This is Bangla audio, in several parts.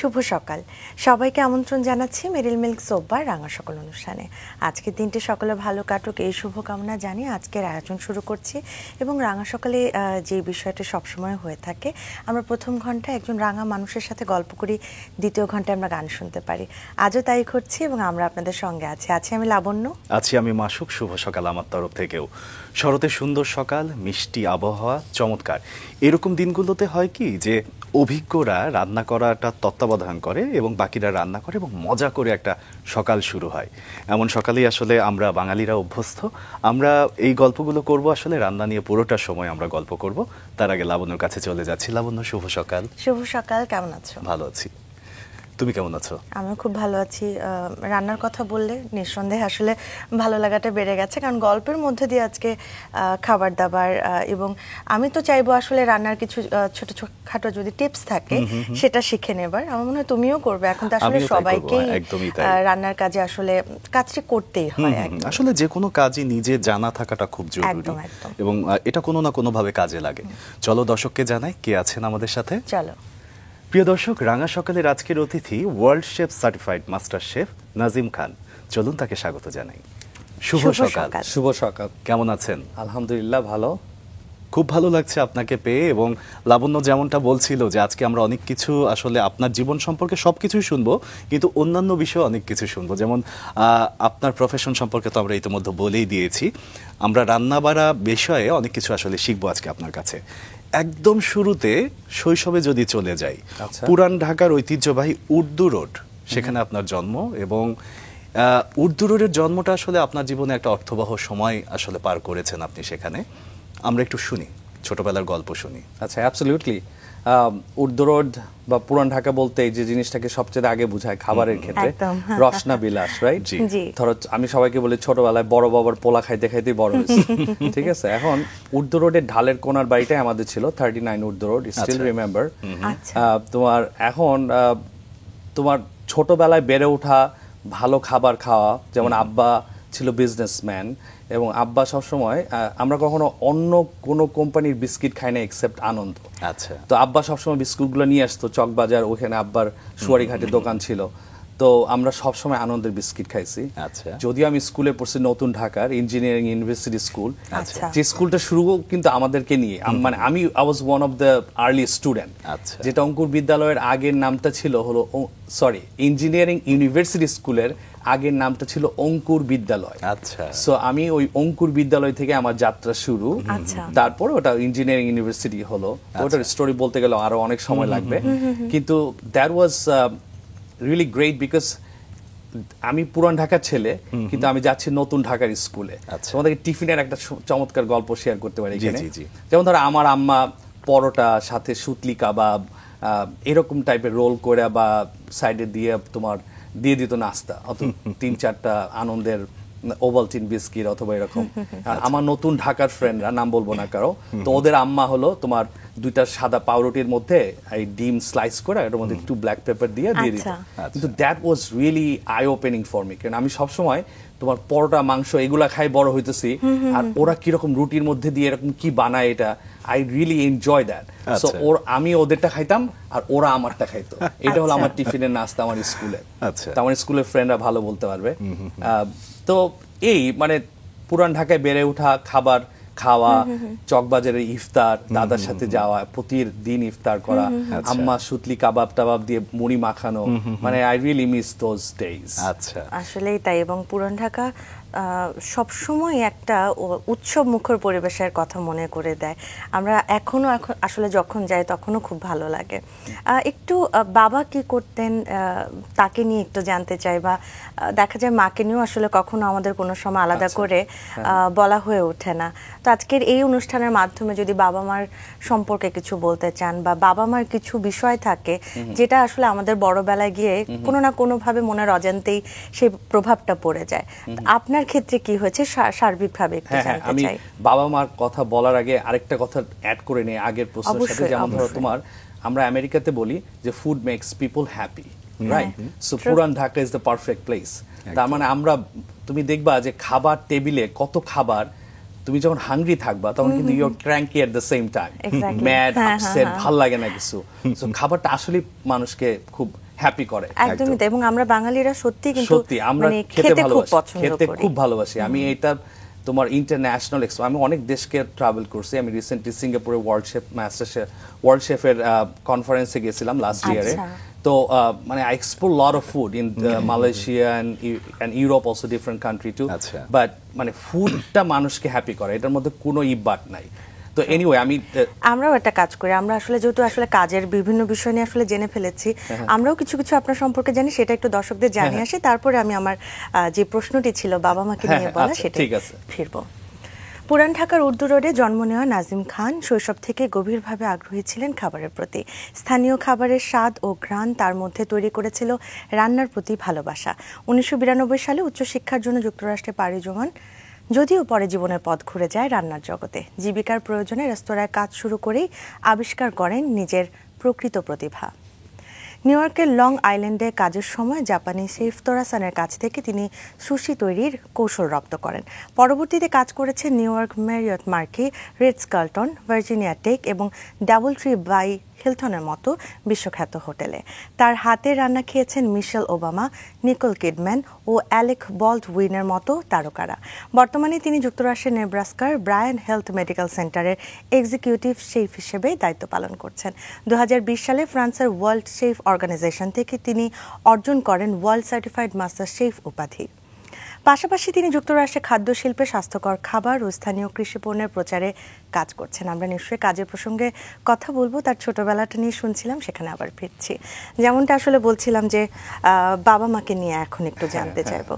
শুভ সকাল সবাইকে আমন্ত্রণ জানাচ্ছি মেরিল মিল্ক সোপবার রাঙা সকাল অনুষ্ঠানে। আজকের দিনটি সকলে ভালো কাটুক এই শুভকামনা জানিয়ে আজকের আয়োজন শুরু করছি। এবং রাঙা সকালে যে বিষয়টা সবসময় হয়ে থাকে, আমরা প্রথম ঘন্টায় একজন রাঙা মানুষের সাথে গল্প করি, দ্বিতীয় ঘন্টায় আমরা গান শুনতে পারি। আজও তাই করছি এবং আমরা আপনাদের সঙ্গে আছি আমি লাবণ্য, আছি আমি মাসুক। শুভ সকাল আমার তরফ থেকেও। শরতের সুন্দর সকাল, মিষ্টি আবহাওয়া, চমৎকার। এরকম দিনগুলোতে হয় কি যে অভিজ্ঞরা রান্না করাটা তত্ত্বাবধান করে এবং বাকিরা রান্না করে এবং মজা করে একটা সকাল শুরু হয়। এমন সকালেই আসলে আমরা বাঙালিরা অভ্যস্ত। আমরা এই গল্পগুলো করব, আসলে রান্না নিয়ে পুরোটা সময় আমরা গল্প করব। তার আগে লাবণ্যর কাছে চলে যাচ্ছি। লাবণ্য, শুভ সকাল। শুভ সকাল, কেমন আছো? ভালো আছি, তুমি কেমন আছো? আমিও খুব ভালো আছি। রান্নার কথা বললে নিঃসন্দেহে আসলে ভালো লাগাটা বেড়ে গেছে, কারণ গল্পের মধ্যে দিয়ে আজকে খাবার দাবার এবং আমি তো চাইবো আসলে রান্নার কিছু ছোট খাটো যদি টিপস থাকে সেটা শিখে নেবার। আমার মনে হয় তুমিও করবে। এখন তো আসলে সবাইকেই রান্নার কাজে আসলে কাজটি করতেই হয়। আসলে যে কোনো কাজই নিজে জানা থাকাটা খুব জরুরি এবং এটা কোনো না কোনো ভাবে কাজে লাগে। চলো দর্শককে জানাই কে আছেন আমাদের সাথে। চলো। প্রিয় দর্শক, রাঙা সকালের আজকের অতিথি world chef certified master chef Nazim Khan. চলুন তাকে স্বাগত জানাই। শুভ সকাল। শুভ সকাল। কেমন আছেন? আলহামদুলিল্লাহ ভালো। খুব ভালো লাগছে আপনাকে পেয়ে। এবং লাবণ্য যেমনটা বলছিল যে আজকে আমরা অনেক কিছু আসলে আপনার জীবন সম্পর্কে সবকিছুই শুনবো, কিন্তু অন্যান্য বিষয়ে অনেক কিছু শুনবো। যেমন আপনার প্রফেশন সম্পর্কে তো আমরা ইতিমধ্যে বলেই দিয়েছি। আমরা রান্না বাড়া বিষয়ে অনেক কিছু আসলে শিখবো আজকে আপনার কাছে। একদম শুরুতে শৈশবে যদি চলে যাই, পুরান ঢাকার ঐতিহ্যবাহী উর্দু রোড, সেখানে আপনার জন্ম। এবং উর্দু রোডের জন্মটা আসলে আপনার জীবনে একটা অর্থবহ সময় আসলে পার করেছেন আপনি সেখানে। আমরা একটু শুনি, ছোটবেলার গল্প শুনি। আচ্ছা, অ্যাবসলিউটলি। উর্দু রোড বা পুরান ঢাকা বলতে যে জিনিসটাকে সবচেয়ে আগে বোঝায় খাবারের ক্ষেত্রে রসনা বিলাস, রাইট? ধরো আমি সবাইকে বলি ছোটবেলায় বড় বাবার পোলা খাইতে খাইতে বড় হয়েছে। ঠিক আছে, এখন উর্দু রোডের ঢালের কোনার বাড়িটাই আমাদের ছিল, 39 উর্দু রোড, স্টিল রিমেম্বার। তোমার এখন তোমার ছোটবেলায় বেড়ে ওঠা, ভালো খাবার খাওয়া, যেমন আব্বা ছিল বিজনেসম্যান এবং আব্বা সবসময়, আমরা কখনো অন্য কোনো কোম্পানির বিস্কিট খাই না এক্সেপ্ট আনন্দ। আচ্ছা, তো আব্বা সবসময় বিস্কুটগুলো নিয়ে আসতো চকবাজার, ওখানে আব্বার সুয়ারিঘাটের দোকান ছিল। তো আমরা সবসময় আনন্দের বিস্কিট খাইছি। আচ্ছা, যদিও আমি স্কুলে পড়ছি নতুন ঢাকার ইঞ্জিনিয়ারিং ইউনিভার্সিটি স্কুল, যে স্কুলটা শুরু কিন্তু আমাদেরকে নিয়ে, মানে আমি I was one of the early student. যেটা অঙ্কুর বিদ্যালয়ের আগের নামটা ছিল হলো ইঞ্জিনিয়ারিং ইউনিভার্সিটি স্কুলের আগের নামটা ছিল অঙ্কুর বিদ্যালয়। আচ্ছা, সো আমি ওই অঙ্কুর বিদ্যালয় থেকে আমার যাত্রা শুরু। তারপর ওটা ইঞ্জিনিয়ারিং ইউনিভার্সিটি হলো। ওটার স্টোরি বলতে গেলে আরো অনেক সময় লাগবে, কিন্তু that was really great because আমি পুরান ঢাকার ছেলে, কিন্তু আমি যাচ্ছি নতুন ঢাকার স্কুলে। তোমাদেরকে টিফিনের একটা চমৎকার গল্প শেয়ার করতে পারি এখানে। যেমন ধরো আমার আম্মা পরোটা সাথে সুতলি কাবাব এরকম টাইপের রোল করে বা সাইডে দিয়ে তোমার দিয়ে দিত নাস্তা, অত 3-4টা আনন্দের ওভালটিন বিস্কিট অথবা এরকম। আমার নতুন ঢাকার ফ্রেন্ডরা, নাম বলবো না কারো, তো ওদের আম্মা হলো তোমার 2টা সাদা পাউরুটির মধ্যে এই ডিম স্লাইস করে এর মধ্যে একটু ব্ল্যাক পেপার দিয়ে দিত। কিন্তু that was really I opening for me, কারণ আমি সবসময় তোমার পরোটা মাংস এগুলা খাই বড় হইতেছি, আর ওরা কিরকম রুটির মধ্যে দিয়ে এরকম কি বানায়, এটা I really enjoy that. So আমি ওদেরটা খাইতাম আর ওরা আমারটা খাইতো। এটা হলো আমার টিফিনের নাস্তা আমার স্কুলে। আমার স্কুলের ফ্রেন্ডরা ভালো বলতে পারবে। তো এই মানে পুরান ঢাকায় বেড়ে ওঠা, খাবার খাওয়া, চকবাজারের ইফতার, দাদার সাথে যাওয়া, প্রতিদিন ইফতার করা, আম্মা সুতলি কাবাব টাবাব দিয়ে মুড়ি মাখানো, মানে I really miss those days. আচ্ছা, আসলেই তাই। এবং পুরান ঢাকা সবসময় একটা উৎসব মুখর পরিবেশের কথা মনে করে দেয়। আমরা এখনো আসলে যখন যাই তখনও খুব ভালো লাগে। একটু বাবা কি করতেন তাকে নিয়ে একটু জানতে চাই, বা দেখা যায় মাকে নিয়েও আসলে কখনো আমাদের কোনো সময় আলাদা করে বলা হয়ে ওঠে না। তো আজকের এই অনুষ্ঠানের মাধ্যমে যদি বাবা মার সম্পর্কে কিছু বলতে চান, বা বাবা মার কিছু বিষয় থাকে যেটা আসলে আমাদের বড়বেলায় গিয়ে কোনো না কোনোভাবে মনের অজান্তেই সেই প্রভাবটা পড়ে যায়, আপনার ক্ষেত্রে কি হয়েছে সার্বিকভাবে একটু জানতে চাই। আমি বাবা মার কথা বলার আগে আরেকটা কথা অ্যাড করে নেই আগের প্রশ্নের সাথে। যেমন ধরো তোমার, আমরা আমেরিকাতে বলি যে food makes people happy, right? So Puran Dhaka is the perfect place. তার মানে আমরা, তুমি দেখবা যে খাবার টেবিলে কত খাবার, তুমি যখন হাংরি থাকবা তখন কিন্তু you are cranky at the same time, mad, upset, ভাল লাগে না কিছু। সো খাবারটা আসলে মানুষকে খুব হ্যাপি করে। একদমই তাই, এবং আমরা বাঙালিরা সত্যি কিন্তু সত্যি আমরা মানে খেতে খুব ভালোবাসি, পছন্দ খেতে করি। খুব ভালোবাসি। আমি এটা তোমার ইন্টারন্যাশনাল আমি অনেক দেশকে ট্রাভেল করছি। আমি রিসেন্টলি সিঙ্গাপুরে ওয়ার্ল্ড শেফের কনফারেন্সে গেছিলাম লাস্ট ইয়ারে। তো মানে I explore lot of food in Malaysia and Europe, also different country too. But মানে ফুডটা মানুষকে হ্যাপি করে, এটার মধ্যে কোনো বাট নাই। তো এনিওয়ে আমরাও একটা কাজ করি, আমরা আসলে যেহেতু আসলে কাজের বিভিন্ন বিষয় নিয়ে আসলে জেনে ফেলেছি, আমরাও কিছু কিছু আপনার সম্পর্কে জানি, সেটা একটু দর্শকদের জানিয়ে আসি, তারপরে আমি আমার যে প্রশ্নটি ছিল বাবা মাকে নিয়ে বলা সেটা ফিরবো। পুরান ঢাকার উর্দু রোডে জন্ম নেওয়া নাজিম খান শৈশব থেকে গভীরভাবে আগ্রহী ছিলেন খাবারের প্রতি। স্থানীয় খাবারের স্বাদ ও ঘ্রাণ তার মধ্যে তৈরি করেছিল রান্নার প্রতি ভালোবাসা। 1992 সালে উচ্চশিক্ষার জন্য যুক্তরাষ্ট্রে পাড়ি জমান, যদিও পরে জীবনের পথ ঘুরে যায় রান্নার জগতে। জীবিকার প্রয়োজনে রেস্তোরাঁয় কাজ শুরু করেই আবিষ্কার করেন নিজের প্রকৃত প্রতিভা। নিউ ইয়র্কের লং আইল্যান্ডে কাজের সময় জাপানি শেফ তোরাসানের কাছ থেকে তিনি সুশি তৈরির কৌশল রপ্ত করেন। পরবর্তীতে কাজ করেছেন New York Marriott Marquis, Ritz Carlton, Virginia Tech এবং ডাবল ট্রি বাই হিলটনের মতো বিশ্বখ্যাত হোটেলে। তার হাতে রান্না খেয়েছেন মিশেল ওবামা, নিকোল কিডম্যান ও অ্যালেক বল্ডউইনের মতো তারকারা। বর্তমানে তিনি যুক্তরাষ্ট্রের নেব্রাস্কার ব্রায়ান হেলথ মেডিকেল সেন্টারের এক্সিকিউটিভ শেফ হিসেবে দায়িত্ব পালন করছেন। 2020 সালে ফ্রান্সের ওয়ার্ল্ড শেফ অর্গানাইজেশন থেকে তিনি অর্জন করেন ওয়ার্ল্ড সার্টিফাইড মাস্টার শেফ উপাধি। পাশাপাশি তিনি যুক্তরাষ্ট্রে খাদ্য শিল্পে স্বাস্থ্যকর খাবার ও স্থানীয় কৃষি পণ্যের প্রচারে কাজ করছেন। আমরা নিশ্চয়ই কাজের প্রসঙ্গে কথা বলবো, তার ছোটবেলাটা নিয়ে শুনছিলাম, সেখানে আবার ফিরছি। যেমনটা আসলে বলছিলাম যে বাবা মাকে নিয়ে এখন একটু জানতে চাইবো।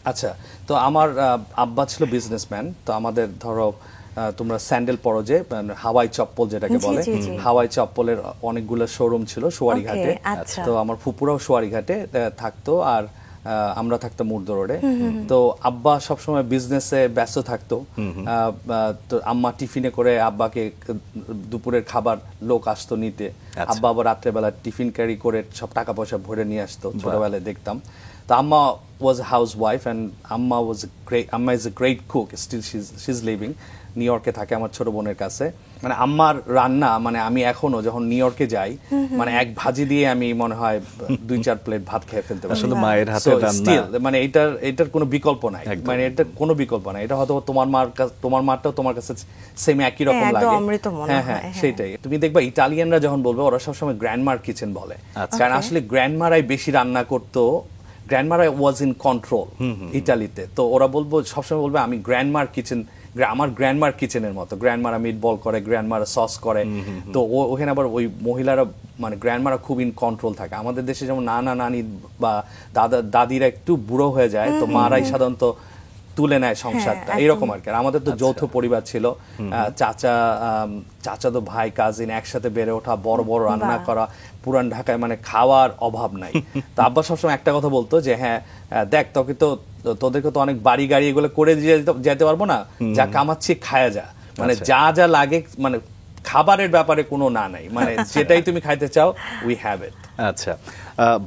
আচ্ছা, তো আমার আব্বা ছিল বিজনেসম্যান। তো আমাদের ধরো তোমরা স্যান্ডেল পরো যে হাওয়াই চপ্পল যেটাকে বলে, হাওয়াই চপ্পলের অনেকগুলো শোরুম ছিল সোয়ারিঘাটে। তো আমার ফুপুরাও সোয়ারিঘাটে থাকতো, আর আমরা থাকতাম উর্দু রোডে। তো আব্বা সবসময় বিজনেসে ব্যস্ত থাকতো। তো আম্মা টিফিনে করে আব্বাকে দুপুরের খাবার লোক আসতো নিতে। আব্বা আবার রাত্রেবেলা টিফিন ক্যারি করে সব টাকা পয়সা ভরে নিয়ে আসতো, ছোটবেলায় দেখতাম। তো আম্মা was a housewife and Amma is a great cook. Still she's living. New ইয়র্কে থাকে আমার ছোট বোনের কাছে। মানে আম্মার রান্না, মানে আমি এখনো যখন নিউ ইয়র্কে যাই, মানে এক ভাজি দিয়ে আমি মনে হয় 2-4 প্লেট ভাত খেয়ে ফেলতে পারি। আসলে মায়ের হাতের রান্না মানে এটার কোনো বিকল্প নাই, মানে এটার কোনো বিকল্প নাই। এটা হয়তো তোমার মাটাও তোমার কাছে সেম একই রকম লাগে। হ্যাঁ, সেটাই। তুমি দেখবা ইটালিয়ানরা যখন বলবে, ওরা সবসময় গ্র্যান্ডমার কিচেন বলে, কারণ আসলে গ্র্যান্ডমারাই বেশি রান্না করতো। গ্র্যান্ডমারা ওয়াজ ইন কন্ট্রোল ইটালিতে। তো ওরা সবসময় বলবে আমি গ্র্যান্ডমার কিচেন, আমার গ্র্যান্ডমার কিচেনের মতো। গ্র্যান্ডমারা মিট বল করে, গ্র্যান্ডমারা সস করে। তো ওখানে আবার ওই মহিলারা, মানে গ্র্যান্ডমারা খুব ইন কন্ট্রোল থাকে। আমাদের দেশে যেমন নানা নানি বা দাদিরা একটু বুড়ো হয়ে যায়, তো মারাই সাধারণত তুলে নেয় সংসারটা, এরকম আর কি। আমাদের তো যৌথ পরিবার ছিল, চাচাতো ভাই কাজিন একসাথে বেড়ে ওঠা, বড় বড় রান্না করা। পুরান ঢাকায় মানে খাওয়ার অভাব নাই। তো আব্বা সবসময় একটা কথা বলতো যে হ্যাঁ দেখ, তোদেরকে তো অনেক বাড়ি গাড়ি এগুলো করে যেতে পারবো না, যা কামাচ্ছি খায়া যা, মানে যা যা লাগে, মানে খাবারের ব্যাপারে কোনো না নাই, মানে যেটাই তুমি খাইতে চাও উই হ্যাভ ইট। আচ্ছা,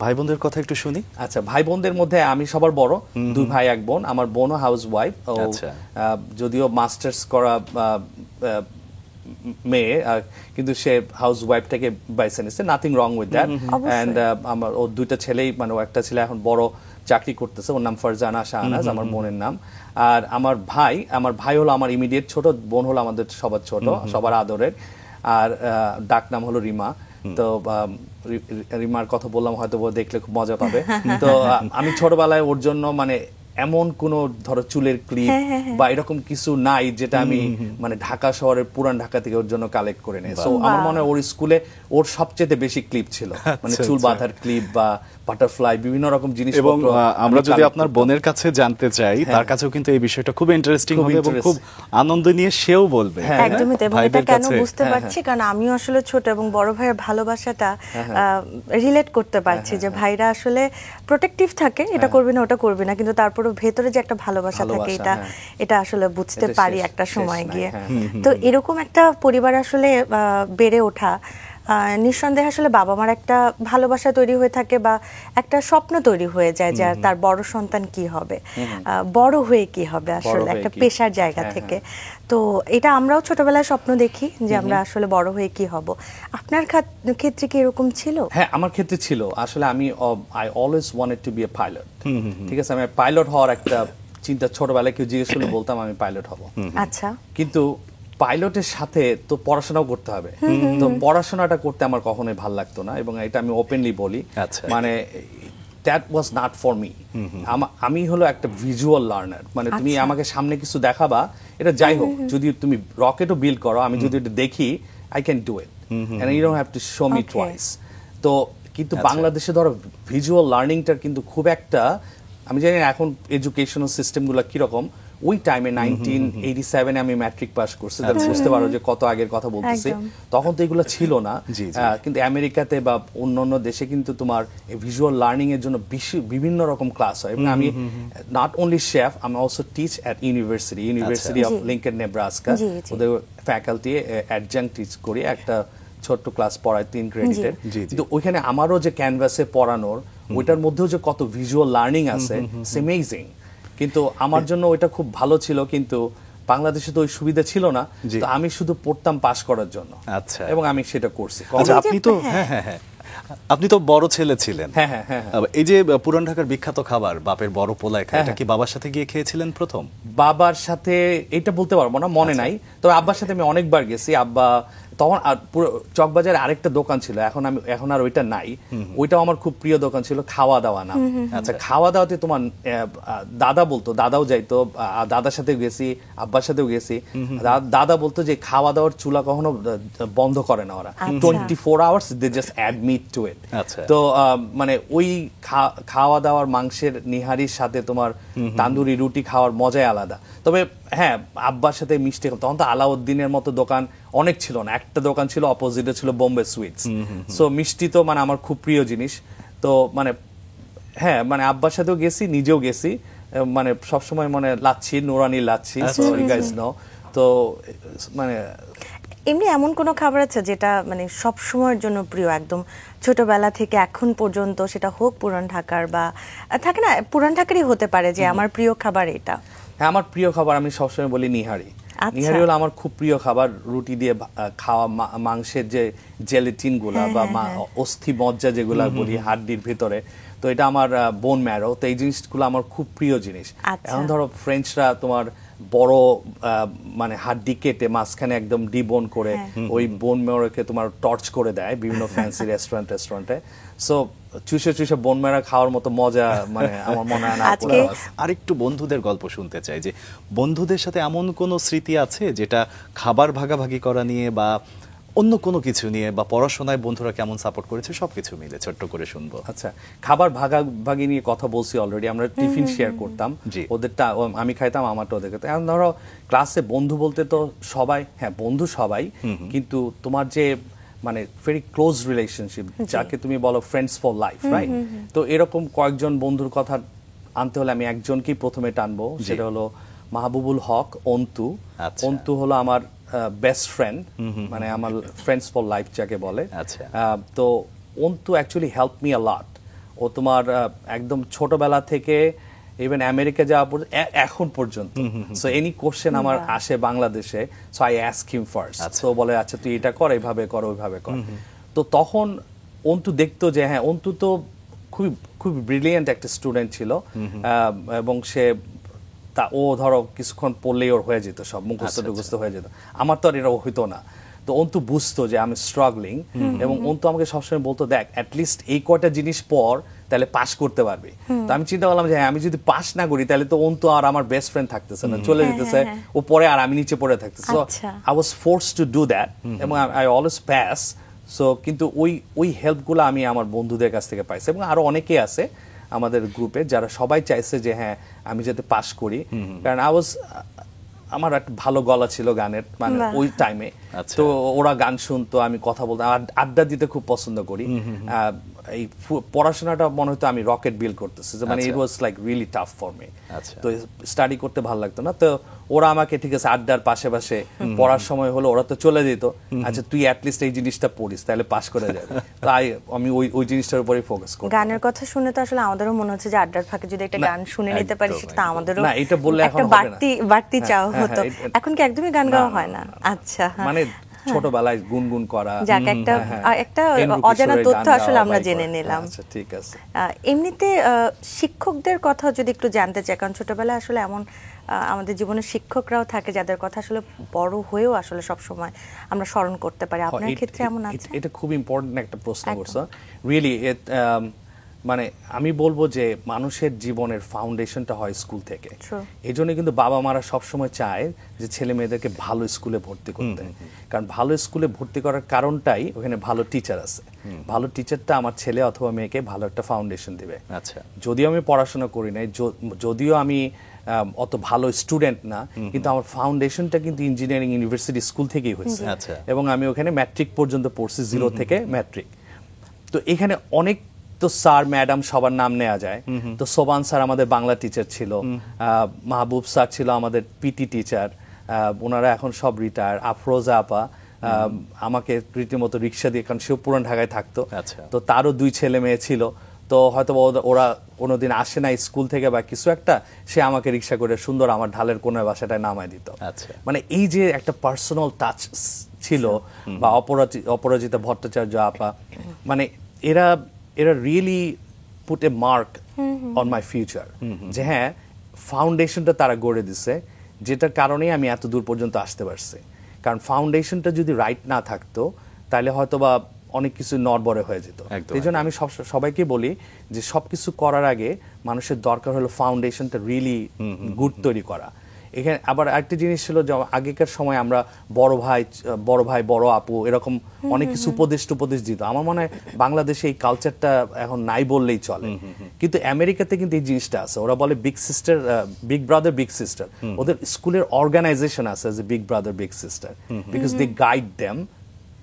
ভাই বোনদের কথা একটু শুনি। আচ্ছা, ভাই বোনদের মধ্যে আমি সবার বড়, 2 ভাই 1 বোন। আমার বোনও হাউস ওয়াইফ, যদিও মাস্টার্স করা মেয়ে, কিন্তু সে হাউস ওয়াইফটাকে বাইসে নিচ্ছে, nothing wrong with that. And আমার ওর 2টা ছেলেই, মানে একটা ছেলে এখন বড় চাকরি করতেছে, ওর নাম ফারজানা শাহনাজ, আমার বোনের নাম। আর আমার ভাই হলো আমার ইমিডিয়েট ছোট, বোন হলো আমাদের সবার ছোট, সবার আদরের। আর ডাক নাম হলো রিমা। তো রিমার কথা বললাম, হয়তো দেখলে খুব মজা পাবে। তো আমি ছোটবেলায় ওর জন্য মানে এমন কোন ধরো চুলের ক্লিপ বা এরকম কিছু নাই যেটা আমি মানে ঢাকা শহরের পুরান ঢাকা থেকে ওর জন্য কালেক্ট করে নেই। সো আমার মনে হয় ওর স্কুলে ওর সবচেয়ে বেশি ক্লিপ ছিল, মানে চুল বাঁধার ক্লিপ বা বাটারফ্লাই, বিভিন্ন রকম জিনিস। এবং আমরা যদি আপনার বোনের কাছে জানতে চাই, তার কাছেও কিন্তু এই বিষয়টা খুব ইন্টারেস্টিং হবে এবং খুব আনন্দ নিয়ে সেও বলবে। একদমই তাই, এবং এটা কেন বুঝতে পারছি, কারণ আমিও আসলে ছোট এবং বড় ভাইয়ের ভালোবাসাটা রিলেট করতে পারছি, যে ভাইরা আসলে প্রোটেক্টিভ থাকে, এটা করবি না ওটা করবি না, কিন্তু তারপরে ভেতরে যে একটা ভালোবাসা থাকে, এটা আসলে বুঝতে পারি একটা সময় গিয়ে। তো এরকম একটা পরিবার আসলে বেড়ে ওঠা নিঃসন্দেহে আসলে বাবা মার একটা ভালোবাসা তৈরি হয়ে থাকে বা একটা স্বপ্ন তৈরি হয়ে যায় যে তার বড় সন্তান কি হবে, বড় হয়ে কি হবে, আসলে হয়ে একটা কি? পেশার জায়গা হ্যাঁ, থেকে। তো এটা আমরাও ছোটবেলায় স্বপ্ন দেখি যে আমরা আসলে বড় হয়ে কি হব। আপনার ক্ষেত্রে কি এরকম ছিল? হ্যাঁ, আমার ক্ষেত্রে ছিল। আসলে আমি I always wanted to be a pilot. ঠিক আছে, আমি পাইলট হওয়ার একটা চিন্তা ছোটবেলায় কেউ জিজ্ঞেস করলে বলতাম আমি পাইলট হব। আচ্ছা। কিন্তু পাইলটের সাথে তো পড়াশোনাও করতে হবে, তো পড়াশোনাটা করতে আমার কখনোই ভালো লাগতো না, এবং এটা আমি ওপেনলি বলি। আচ্ছা। মানে that was not for me. আমি হলো একটা ভিজুয়াল লার্নার, মানে তুমি আচ্ছা। আমাকে সামনে কিছু দেখাবা, এটা যাই হোক, যদি তুমি রকেটও বিল্ড করো, আমি যদি এটা দেখি, I can do it and you don't have to show me Okay. Twice. তো কিন্তু আচ্ছা। বাংলাদেশে ধরো ভিজুয়াল লার্নিংটার কিন্তু খুব একটা, আমি জানি না এখন এডুকেশনাল সিস্টেমগুলো কিরকম। ওই টাইমে 1987 আমি ম্যাট্রিক পাস করছি, তাহলে বুঝতে পারো যে কত আগের কথা বলতেছি। একদম। তখন তো এগুলো ছিল না। জি, জি। কিন্তু আমেরিকাতে বা অন্যান্য দেশে কিন্তু তোমার ভিজুয়াল লার্নিং এর জন্য বিভিন্ন রকম ক্লাস হয়, এবং আমি নট অনলি শেফ, আমি also teach at university of জি। Lincoln Nebraska. জি, জি। ওদের ফ্যাকাল্টি অ্যাডজাঙ্ক টিচ করি, একটা ছোট্ট ক্লাস পড়ায় 3 ক্রেডিটের। জি, জি। কিন্তু ওইখানে আমারও যে ক্যানভাসে পড়ানোর, ওইটার মধ্যেও যে কত ভিজুয়াল লার্নিং আছে, ইটস অ্যামেজিং। কিন্তু আমার জন্য ওইটা খুব ভালো ছিল, কিন্তু বাংলাদেশে তো ওই সুবিধা ছিল না, জি। তো আমি শুধু পড়তাম পাস করার জন্য। আচ্ছা। এবং আমি সেটা করছি। আচ্ছা, এই যে আপনি তো হ্যাঁ। হ্যাঁ, আপনি তো বড় ছেলে ছিলেন। হ্যাঁ, হ্যাঁ, হ্যাঁ, হ্যাঁ। এই যে পুরান ঢাকার বিখ্যাত খাবার বাপের বড় পোলায় খায়, হ্যাঁ, এটা কি বাবার সাথে গিয়ে খেয়েছিলেন প্রথম? বাবার সাথে এটা বলতে পারবো না, মনে নাই। তবে আব্বার সাথে আমি অনেকবার গেছি। আব্বা তখন পুরো চকবাজারে আরেকটা দোকান ছিল, এখন আর ওইটা নাই। ওইটাও আমার খুব প্রিয় দোকান ছিল, খাওয়া দাওয়া নাম। আচ্ছা, খাওয়া দাওয়াতে তোমার দাদা বলতো, দাদাও যাইতো, দাদার সাথেও গেছি, আব্বার সাথেও গেছি। দাদা বলতো যে খাওয়া দাওয়ার চুলা কখনো বন্ধ করে না ওরা, 24 hours they just add meat to eat. আচ্ছা। তো মানে ওই খাওয়া দাওয়ার মাংসের নিহারির সাথে তোমার তান্দুরি রুটি খাওয়ার মজাই আলাদা। তবে হ্যাঁ, আব্বার সাথে মিষ্টি, তখন তো আলাউদ্দিনের মতো দোকান অনেক ছিল না, একটা দোকান ছিল, অপোজিটে ছিল বোম্বে সুইটস। সো মিষ্টি তো মানে আমার খুব প্রিয় জিনিস। তো মানে হ্যাঁ, মানে আব্বার সাথেও গেছি, নিজেও গেছি, মানে সবসময় মানে lassi, Noorani lassi, so you guys know. তো মানে এমনি এমন কোনো খাবার আছে যেটা মানে সব সময়ের জন্য প্রিয়, একদম ছোটবেলা থেকে এখন পর্যন্ত, সেটা হোক পুরান ঢাকার বা থাকে না পুরান ঢাকারই হতে পারে যে আমার প্রিয় খাবার এটা? হ্যাঁ, আমার প্রিয় খাবার আমি সবসময় বলি নিহারি। আচ্ছা। নিহারি হলো আমার খুব প্রিয় খাবার। রুটি দিয়ে খাওয়া মাংসের যে জেলেটিন গুলা বা অস্থি মজ্জা যেগুলা বলি হাড্ডির ভিতরে, তো এটা আমার বোন ম্যারো, তো এই জিনিসগুলো আমার খুব প্রিয় জিনিস। আচ্ছা। এখন ধরো ফ্রেঞ্চরা তোমার বড় মানে হাড্ডি কেটে মাঝখানে একদম ডিবোন করে ওই বোন ম্যারোকে তোমার টর্চ করে দেয় বিভিন্ন ফ্যান্সি রেস্টুরেন্টে। সো চুষে চুষে বোন ম্যারো খাওয়ার মতো মজা মানে আমার মনে হয় না আজকে কোথাও আছে। আরেকটু বন্ধুদের গল্প শুনতে চাই, যে বন্ধুদের সাথে এমন কোনো স্মৃতি আছে যেটা খাবার ভাগাভাগি করা নিয়ে বা অন্য কোনো কিছু নিয়ে, বা পড়াশোনায় বন্ধুরা কেমন সাপোর্ট করেছে, সবকিছু মিলে ছোট্ট করে শুনবো। আচ্ছা, খাবার ভাগাভাগি নিয়ে কথা বলছি অলরেডি। আমরা টিফিন শেয়ার করতাম, জি। ওদেরটা আমি খাইতাম, আমারটা ওদের খেতাম। এখন ধরো ক্লাসে বন্ধু বলতে তো সবাই, হ্যাঁ বন্ধু সবাই, কিন্তু তোমার যে মানে ভেরি ক্লোজ রিলেশনশিপ, যাকে তুমি বলো ফ্রেন্ডস ফর লাইফ, রাইট? তো এরকম কয়েকজন বন্ধুর কথা আনতে হলে আমি একজনকেই প্রথমে টানবো, সেটা হলো মাহবুবুল হক, অন্তু। আচ্ছা। অন্তু হলো আমার বেস্ট ফ্রেন্ড, মানে আমার ফ্রেন্ডস ফর লাইফ যাকে বলে। আচ্ছা। তো Antu actually help me a lot. ও তোমার একদম ছোটবেলা থেকে ইভেন আমেরিকা যাওয়া এখন পর্যন্ত, সো এনি কোশ্চেন আমার আসে বাংলাদেশে, so I ask him first. So বলে আচ্ছা তুই এটা কর, এইভাবে কর, ওইভাবে কর। তো তখন অন্তু দেখতো যে হ্যাঁ, অন্তু তো খুবই খুবই ব্রিলিয়েন্ট একটা স্টুডেন্ট ছিল, এবং সে ও ধরো কিছুক্ষণ পড়লেই ওর হয়ে যেত, সব মুখস্থ টুখস্থ হয়ে যেত। আমার তো আর এটা হইতো না। তো অন্তু বুঝতো যে আমি স্ট্রাগলিং, এবং অন্তু আমাকে সবসময় বলতো দেখ অ্যাটলিস্ট এই কয়টা জিনিস পর, তাহলে পাস করতে পারবি। তো আমি চিন্তা করলাম যে হ্যাঁ, আমি যদি পাস না করি তাহলে তো অন্তু আর আমার বেস্ট ফ্রেন্ড থাকতেছে না, চলে যেতেছে ও পরে আর আমি নিচে পড়ে থাকতেছে। So I was forced to do that, এবং আই অলওয়েজ পাস। সো কিন্তু ওই হেল্পগুলো আমি আমার বন্ধুদের কাছ থেকে পাইছি, এবং আরো অনেকে আছে আমাদের গ্রুপে যারা সবাই চাইছে যে হ্যাঁ আমি যাতে পাস করি, কারণ আমার একটা ভালো গলা ছিল গানের, মানে ওই টাইমে। তো ওরা গান শুনতো, আমি কথা বলতাম, আড্ডা দিতে খুব পছন্দ করি। এই পড়াশোনাটা মনে হতো আমি রকেট বিল করতেছি, মানে আচ্ছা। It was like really tough for me. আচ্ছা। তো স্টাডি করতে ভালো লাগতো না, তো ওরা আমাকে ঠিক আছে আড্ডার পাশে পাশে পড়ার সময় হলো ওরা তো চলে যেত, আচ্ছা তুই অ্যাটলিস্ট এই জিনিসটা পড়িস তাহলে পাস করে যাবে, তাই আমি ওই জিনিসটার উপরেই ফোকাস করি। গানের কথা শুনে তো আসলে আমাদেরও মনে হচ্ছে যে আড্ডার ফাঁকে যদি একটা গান শুনে নিতে পারি একদম, সেটা আমাদেরও না, এটা বললে এখন একটা হবে না। বাড়তি চাওয়া হ্যাঁ, হতো। হ্যাঁ, এখন কি একদমই গান গাওয়া হয় না? আচ্ছা, হ্যাঁ। মানে ছোটবেলায় গুনগুন করা, যাক, একটা অজানা তথ্য আসলে আমরা জেনে নিলাম। আচ্ছা ঠিক আছে। এমনিতে শিক্ষকদের কথা যদি একটু জানতে চাই, কারণ ছোটবেলায় আসলে এমন আমাদের জীবনের শিক্ষকরাও থাকে যাদের কথা আসলে বড় হয়েও আসলে সব সময় আমরা স্মরণ করতে পারি। আপনার ক্ষেত্রে এমন আছে? এটা খুব ইম্পর্টেন্ট একটা প্রশ্ন একদম। করছো রিয়েলি। মানে আমি বলবো যে মানুষের জীবনের ফাউন্ডেশনটা হয় স্কুল থেকে। True. এই জন্য কিন্তু বাবা মারা সবসময় চায় যে ছেলে মেয়েদেরকে ভালো স্কুলে ভর্তি করতে, কারণ ভালো স্কুলে ভর্তি করার কারণটাই ওখানে ভালো টিচার আছে। ভালো টিচারটা আমার ছেলে অথবা মেয়েকে ভালো একটা ফাউন্ডেশন দিবে। আচ্ছা। যদিও আমি পড়াশোনা করি নাই, যদিও আমি অত ভালো স্টুডেন্ট না, কিন্তু আমার ফাউন্ডেশনটা কিন্তু ইঞ্জিনিয়ারিং ইউনিভার্সিটি স্কুল থেকেই হয়েছে। আচ্ছা। এবং আমি ওখানে ম্যাট্রিক পর্যন্ত পড়ছি, 0 থেকে ম্যাট্রিক। তো এখানে অনেক তো স্যার ম্যাডাম সবার নাম নেওয়া যায়। তো সোবান স্যার আমাদের বাংলা টিচার ছিল, মাহবুব স্যার ছিল আমাদের পিটি টিচার, ওনারা এখন সব রিটায়ার। আফরোজা আপা আমাকে রীতিমতো রিক্সা দিয়ে, কারণ সেও পুরান ঢাকায় থাকতো, আচ্ছা। তো তারও 2 ছেলে মেয়ে ছিল। তো হয়তো ওরা কোনোদিন আসে না স্কুল থেকে বা কিছু একটা, সে আমাকে রিক্সা করে সুন্দর আমার ঢালের কোনায় বাসাটায় নামায় দিত। আচ্ছা। মানে এই যে একটা পার্সোনাল টাচ ছিল, বা অপরাজিতা ভট্টাচার্য আপা, মানে এরা really put a mark on my future, যে হ্যাঁ ফাউন্ডেশনটা তারা গড়ে দিছে, যেটার কারণেই আমি এত দূর পর্যন্ত আসতে পারছি। কারণ ফাউন্ডেশনটা যদি রাইট না থাকতো তাহলে হয়তো বা অনেক কিছু নড়বড়ে হয়ে যেত। একদম, এই জন্য আমি সবাইকে বলি যে সবকিছু করার আগে মানুষের দরকার হলো ফাউন্ডেশনটা রিয়েলি গুড তৈরি করা। এখানে আবার আরেকটা জিনিস ছিল যে আগেকার সময় আমরা বড় ভাই বড় আপু এরকম অনেক কিছু উপদেশ দিত। আমার মনে হয় বাংলাদেশে এই কালচারটা এখন নাই বললেই চলে, কিন্তু আমেরিকাতে কিন্তু এই জিনিসটা আছে। ওরা বলে big sister, big brother, big sister. ওদের স্কুলের অর্গানাইজেশন আছে যে big brother, big sister, because they guide them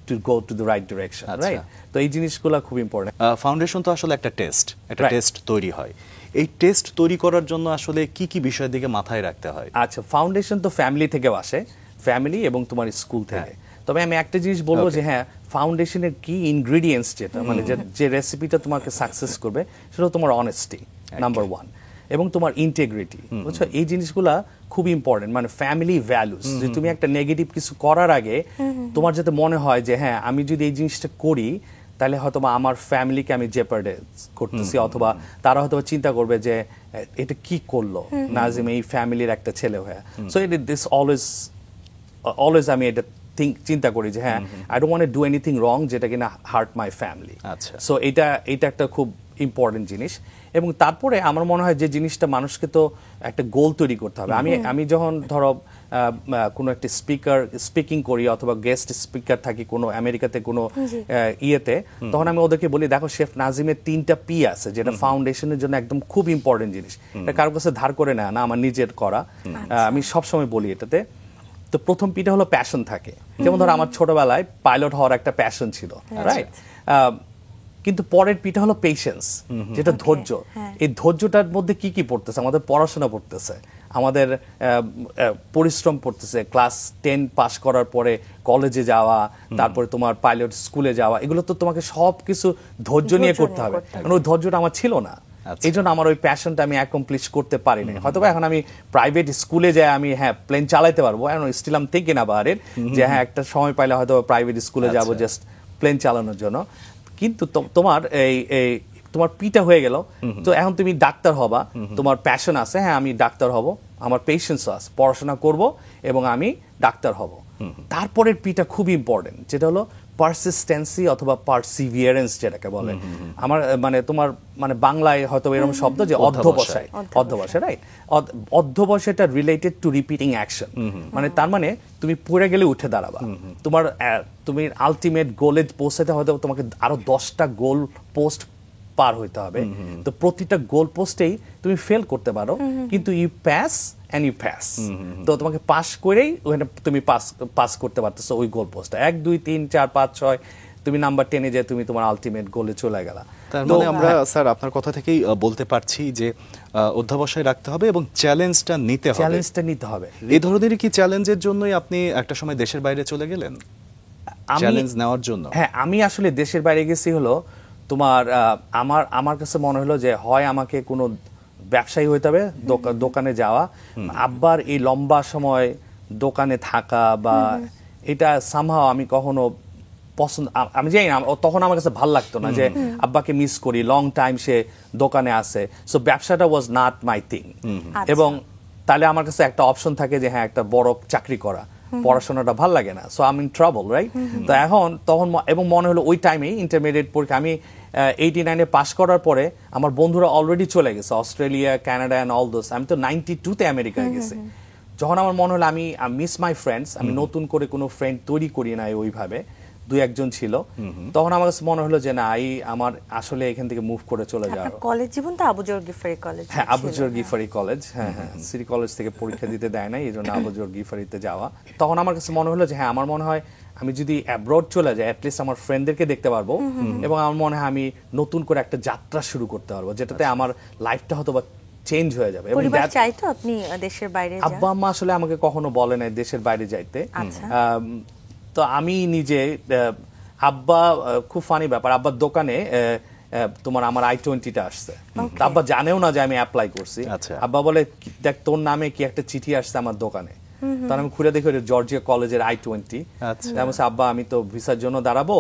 to go to the right direction, right? তো এই জিনিসগুলো খুব ইম্পর্টেন্ট। ফাউন্ডেশন তো আসলে একটা টেস্ট Right. টেস্ট তৈরি হয়। এই টেস্ট তৈরি করার জন্য আসলে কি কি বিষয়ের দিকে মাথায় রাখতে হয়? আচ্ছা, ফাউন্ডেশন তো ফ্যামিলি থেকে আসে, ফ্যামিলি এবং তোমার স্কুল থেকে। তবে আমি একটা জিনিস বলবো যে হ্যাঁ, ফাউন্ডেশনের কি ইনগ্রেডিয়েন্টস যেটা মানে যে রেসিপিটা তোমাকে সাকসেস করবে সেটা তোমার অনেস্টি নাম্বার 1, এবং তোমার ইন্টিগ্রিটি, বুঝছো? এই জিনিসগুলা খুব ইম্পর্টেন্ট। মানে ফ্যামিলি ভ্যালুস, যে তুমি একটা নেগেটিভ কিছু করার আগে তোমার যাতে মনে হয় যে হ্যাঁ আমি যদি এই জিনিসটা করি তাহলে হয়তো আমার ফ্যামিলিকে আমি জেপার্ডাইজ করতেছি, অথবা তারা হয়তো চিন্তা করবে যে এটা কি করলো নাজিম এই ফ্যামিলির একটা ছেলে হয়ে। সো ইট দিস অলওয়েজ আমি এটা চিন্তা করি যে হ্যাঁ I don't want to do anything wrong যেটা কিনা হার্ট মাই ফ্যামিলি। আচ্ছা। সো এটা একটা খুব ইম্পর্টেন্ট জিনিস। এবং তারপরে আমার মনে হয় যে জিনিসটা মানুষকে তো একটা গোল তৈরি করতে হবে। আমি যখন ধরো কোনো একটা স্পিকিং করি অথবা গেস্ট স্পিকার থাকি কোনো আমেরিকাতে কোনো ইয়েতে, তখন আমি ওদেরকে বলি দেখো শেফ নাজিমের 3টা পি আছে, যেটা ফাউন্ডেশনের জন্য একদম খুব ইম্পর্টেন্ট জিনিস। এটা কারোর কাছে ধার করে নেয় না, আমার নিজের করা। আমি সবসময় বলি এটাতে। তো প্রথম পিটা হলো প্যাশন থাকে। যেমন ধরো আমার ছোটবেলায় পাইলট হওয়ার একটা প্যাশন ছিল, রাইট? কিন্তু পরের পিটা হলো পেশেন্স, যেটা ধৈর্য। এই ধৈর্যটার মধ্যে কি কি পড়তেছে? আমাদের পড়াশোনা পড়তেছে, আমাদের পরিশ্রম পড়তেছে, ক্লাস 10 পাস করার পরে কলেজে যাওয়া, তারপরে তোমার পাইলট স্কুলে যাওয়া, এগুলো তো তোমাকে সবকিছু ধৈর্য নিয়ে করতে হবে। কারণ ওই ধৈর্যটা আমার ছিল না, এই জন্য আমার ওই প্যাশনটা আমি অ্যাকমপ্লিশ করতে পারি না। হয়তো এখন আমি প্রাইভেট স্কুলে যাই, আমি হ্যাঁ প্লেন চালাতে পারবো, still am thinking about it, যে হ্যাঁ একটা সময় পাইলে হয়তো প্রাইভেট স্কুলে যাবো জাস্ট প্লেন চালানোর জন্য। কিন্তু তোমার এই তোমার পিটা হয়ে গেল, তো এখন তুমি ডাক্তার হবা, তোমার প্যাশন আছে, হ্যাঁ আমি ডাক্তার হব, আমার পেশেন্স আছে, পড়াশোনা করব এবং আমি ডাক্তার হব। তারপরের পিটা খুব ইম্পর্টেন্ট, যেটা হলো পারসিস্টেন্সি অথবা পারসিভিয়ারেন্স যেটাকে বলে। আমার মানে তোমার মানে বাংলায় হয়তো এরকম শব্দ যে অধ্যবসায়, রাইট? অধ্যবসায়টা রিলেটেড টু রিপিটিং অ্যাকশন। মানে তার মানে তুমি পড়ে গেলে উঠে দাঁড়াবা, তুমি আলটিমেট গোলে পৌঁছাতে হয়তো তোমাকে আরো 10টা গোল পোস্ট পার হইতে হবে। তো প্রতিটা গোল পোস্টেই তুমি ফেল করতে পারো, কিন্তু you pass and you pass. তো তোমাকে পাস করেই ওখানে তুমি পাস করতে পারতেছো ওই গোল পোস্টটা। 1 2 3 4 5 6 তুমি নাম্বার 10-এ যে তুমি তোমার আলটিমেট গোলে চলে গেলা। তার মানে আমরা স্যার আপনার কথা থেকেই বলতে পারছি যে অধ্যাবসায় রাখতে হবে এবং চ্যালেঞ্জটা নিতে হবে। এই ধরনেরই কি চ্যালেঞ্জের জন্যই আপনি একটা সময় দেশের বাইরে চলে গেলেন, চ্যালেঞ্জ নেওয়ার জন্য? হ্যাঁ, আমি আসলে দেশের বাইরে গেছি হলো তোমার আমার কাছে মনে হলো যে হয় আমাকে কোনো ব্যবসায়ী হইতে হবে, দোকানে যাওয়া। আব্বার এই লম্বা সময় দোকানে থাকা বা এটা সামহাও আমি কখনো পছন্দ, আমি জানি না, তখন আমার কাছে ভালো লাগতো না যে আব্বাকে মিস করি, লং টাইম সে দোকানে আছে। সো ব্যবসাটা ওয়াজ নট মাই থিং। এবং তাহলে আমার কাছে একটা অপশন থাকে যে হ্যাঁ একটা বড় চাকরি করা, পড়াশোনাটা ভাল লাগে না, so I am in trouble, right? তো তখন এবং মনে হলো ওই টাইমে ইন্টারমিডিয়েট পরীক্ষা আমি 89-এ পাশ করার পরে আমার বন্ধুরা অলরেডি চলে গেছে অস্ট্রেলিয়া, কানাডা অ্যান্ড অল দোস। আমি তো 92-তে আমেরিকায় গেছি। যখন আমার মনে হলো আমি মিস মাই ফ্রেন্ডস, আমি নতুন করে কোনো ফ্রেন্ড তৈরি করি নাই ওইভাবে, দুই একজন ছিল, তখন আমার কাছে মনে হলো যে না, আমার আসলে এখান থেকে মুভ করে চলে যাওয়ার। কলেজ জীবন তো আবু জোর গিফারি কলেজ। হ্যাঁ, আবু জোর গিফারি কলেজ, হ্যাঁ হ্যাঁ, সিটি কলেজ থেকে পরীক্ষা দিতে দেয় না, এই জন্য আবু জোর গিফারিতে যাওয়া। তখন আমার কাছে মনে হলো যে হ্যাঁ, আমার মনে হয় আমি যদি অ্যাব্রড চলে যাই অ্যাটলিস্ট আমার ফ্রেন্ডদেরকে দেখতে পারবো এবং আমার মনে হয় আমি নতুন করে একটা যাত্রা শুরু করতে পারবো, যেটাতে আমার লাইফটা হয়তো বা চেঞ্জ হয়ে যাবে। পরিবার চাইতো আপনি দেশের বাইরে যান? আব্বা আম্মা আসলে আমাকে কখনো বলে নাই দেশের বাইরে যাইতে। তো আমি নিজে, আব্বা খুব ফানি ব্যাপার, আব্বার দোকানে তোমার আমার i20টা আসছে, আব্বা জানেও না যে আমি অ্যাপ্লাই করছি। আব্বা বলে দেখ তোর নামে কি একটা চিঠি আসছে আমার দোকানে। তখন আমি খুলে দেখি জর্জিয়া কলেজের i20। আব্বা আমি তো ভিসার জন্য দাঁড়াবো,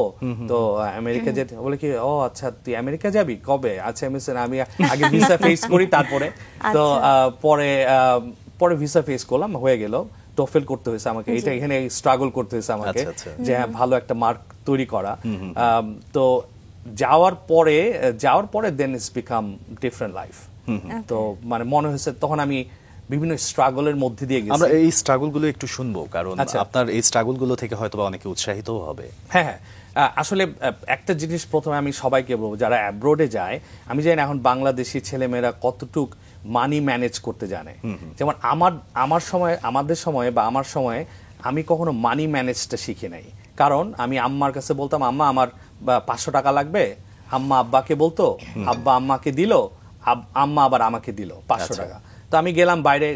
তো আমেরিকা যেতে, বলে কি ও আচ্ছা তুই আমেরিকা যাবি কবে? আচ্ছা আমি আগে ভিসা ফেস করি তারপরে। তো পরে ভিসা ফেস করলাম, হয়ে গেল। টোফেল করতে হয়েছে আমাকে, এটা এখানে স্ট্রাগল করতে হয়েছে আমাকে যে ভালো একটা মার্ক তৈরি করা। তো যাওয়ার পরে দেন ইটস বিকাম ডিফারেন্ট লাইফ। তো মানে মনে হয়েছে তখন আমি বিভিন্ন স্ট্রাগলের মধ্যে দিয়ে গেছি। আমরা এই স্ট্রাগলগুলো একটু শুনবো, কারণ আপনার এই স্ট্রাগলগুলো থেকে হয়তো অনেকে উৎসাহিতও হবে। হ্যাঁ হ্যাঁ, আসলে একটা জিনিস প্রথমে আমি সবাইকে বলবো যারা অ্যাব্রোডে যায়, আমি জানি না এখন বাংলাদেশি ছেলেমেয়েরা কতটুক মানি ম্যানেজ করতে জানে। যেমন আমাদের সময় বা আমার সময়ে আমি কখনো মানি ম্যানেজটা শিখি নাই, কারণ আমি আম্মার কাছে বলতাম আম্মা আমার 500 টাকা লাগবে, আম্মা আব্বাকে বলতো, আব্বা আম্মাকে দিল, আম্মা আবার আমাকে দিল 500 টাকা। তো আমি গেলাম বাইরে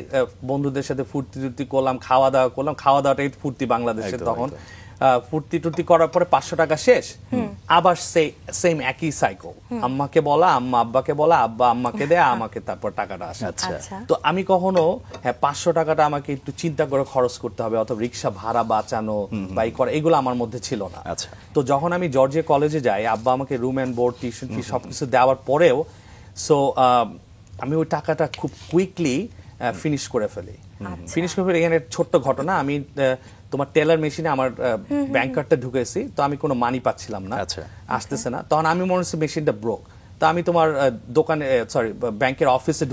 বন্ধুদের সাথে ফুর্তি করলাম, খাওয়া দাওয়াটাই ফুর্তি বাংলাদেশে তখন। ফুর্তি টুর্তি করার পরে 500 টাকা শেষ, আবার সেম একই সাইকেল, আম্মাকে বলা, আম্মা আব্বাকে বলা, আব্বা আম্মাকে দেয়া, আমাকে তারপর টাকাটা আসে। তো আমি কখনো 500 টাকাটা আমাকে একটু চিন্তা করে খরচ করতে হবে, অথবা রিক্সা ভাড়া বাঁচানো বা এগুলো আমার মধ্যে ছিল না। তো যখন আমি জর্জিয়া কলেজে যাই, আব্বা আমাকে room and board, tuition fee সবকিছু দেওয়ার পরেও আমি ওই টাকাটা খুব কুইকলি ফিনিশ করে ফেলি। এখানে ছোট্ট ঘটনা, আমি তোমার টেলার মেশিনে আমার ব্যাংক কার্ডটা ঢুকেছি, তো আমি কোনো মানি পাচ্ছিলাম না, আসতেছে না। তখন আমি মনে হচ্ছে মেশিনটা ব্রোক। তো আমি তোমার ব্যাংকের অফিসে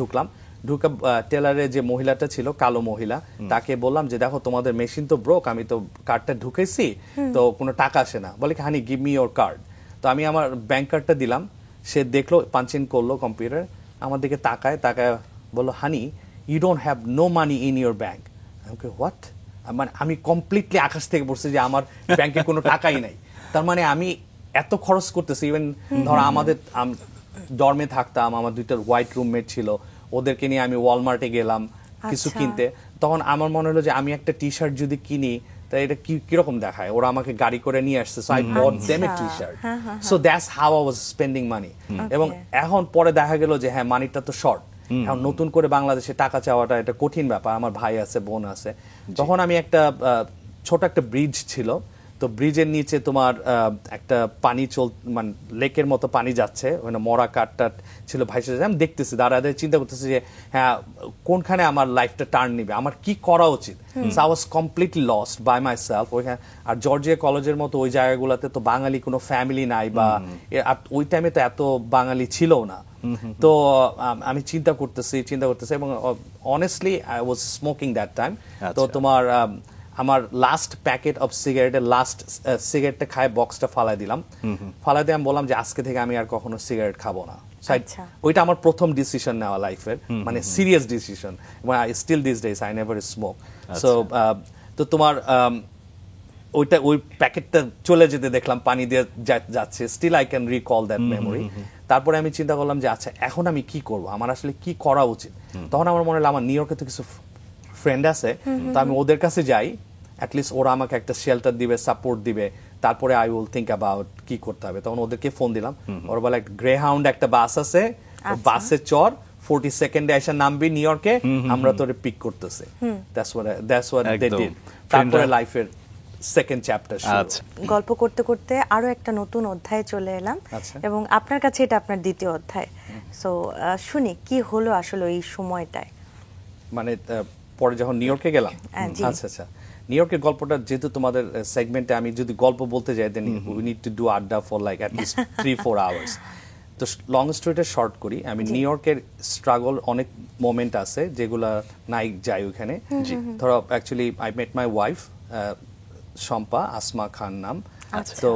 ঢুকে টেলারে যে মহিলাটা ছিল, কালো মহিলা, তাকে বললাম যে দেখো তোমাদের মেশিন তো ব্রোক, আমি তো কার্ডটা ঢুকেছি, তো কোনো টাকা আসে না। বলে কি হানি গিভ মি ইওর কার্ড। তো আমি আমার ব্যাংক কার্ডটা দিলাম, সে দেখলো, পাঞ্চ ইন করলো কম্পিউটার, আমার দিকে তাকায় বললো honey you don't have no money in your bank. What? মানে আমি কমপ্লিটলি আকাশ থেকে পড়ছি যে আমার ব্যাংকে কোনো টাকাই নাই। তার মানে আমি এত খরচ করতেছি। ইভেন ধর আমাদের ডর্মে থাকতাম, আমার 2টা হোয়াইট রুমমেট ছিল, ওদেরকে নিয়ে আমি ওয়ালমার্টে গেলাম কিছু কিনতে। তখন আমার মনে হলো যে আমি একটা টি শার্ট যদি কিনি তাই এটা কিরকম দেখায়, ওরা আমাকে গাড়ি করে নিয়ে আসছে, so I bought them A T shirt. So that's how I was spending মানি। এবং এখন পরে দেখা গেল যে হ্যাঁ মানিটা তো শর্ট, এখন নতুন করে বাংলাদেশে টাকা চাওয়াটা এটা কঠিন ব্যাপার। আমার ভাই আছে, বোন আছে। তখন আমি ছোট একটা ব্রিজ ছিল, তো ব্রিজের নিচে তোমার একটা পানি মানে লেকের মতো পানি যাচ্ছে, ওখানে মরা কাঠটা ছিল ভাইসে যাচ্ছে। আমি দেখতেছি, দাঁড়াতে চিন্তা করতেছি যে হ্যাঁ কোনখানে আমার লাইফটা টার্ন নিবে, আমার কি করা উচিত। So I was completely lost by myself ওইখানে। আর জর্জিয়া কলেজের মতো ওই জায়গাগুলোতে তো বাঙালি কোনো ফ্যামিলি নাই, বা ওই টাইমে তো এত বাঙালি ছিল না। তো আমি চিন্তা করতেছি এবং honestly I was smoking that time. তো তোমার আমার লাস্ট প্যাকেট অফ সিগারেটের লাস্ট সিগারেটটা খায় বক্সটা ফালাই দিলাম। ফালাই দিয়ে আমি বললাম যে আজকে থেকে আমি আর কখনো সিগারেট খাবো না। ওইটা আমার প্রথম ডিসিশন নেওয়া লাইফের, মানে serious decision. Still these days I never smoke. So তো তোমার ওই প্যাকেটটা চলে যেতে দেখলাম, পানি দিয়ে যাচ্ছে, still I can recall that memory. তারপরে আমি চিন্তা করলাম যে আচ্ছা এখন আমি কি করব, আমার আসলে কি করা উচিত। তখন আমার মনে হলো আমার নিউ ইয়র্কে তো কিছু ফ্রেন্ড আছে, তো আমি ওদের কাছে যাই, অ্যাটলিস্ট ওরা আমাকে একটা শেল্টার দিবে, সাপোর্ট দিবে, তারপরে আই উইল থিঙ্ক অ্যাবাউট কি করতে হবে। তখন ওদেরকে ফোন দিলাম, ওরা বলে গ্রে হাউন্ড একটা বাস আছে, বাসে চর, 40 সেকেন্ডে এসে নামবি নিউ ইয়র্কে, আমরা তোরে পিক করতেছি। That's what they did. তারপরে লাইফের সেকেন্ড চ্যাপ্টার শুরু। আচ্ছা, গল্প করতে করতে আরো একটা নতুন অধ্যায়ে চলে এলাম, আচ্ছা। এবং আপনার কাছে এটা আপনার দ্বিতীয় অধ্যায়। সো শুনি কি হলো আসলে এই সময়টায়। মানে পরে যখন নিউ ইয়র্কে গেলাম, জি। আচ্ছা আচ্ছা, নিউ ইয়র্কের গল্পটা যেহেতু তোমাদের সেগমেন্টে আমি যদি গল্প বলতে যাই, then we need to do adda for like at least 3-4 hours. তো লং স্টোরিটা শর্ট করি, আমি নিউ ইয়র্কের স্ট্রাগল অনেক মোমেন্ট আছে যেগুলা নাই যাই ওখানে। ধরো actually I met my wife Shampa, Asma Khan নাম। তো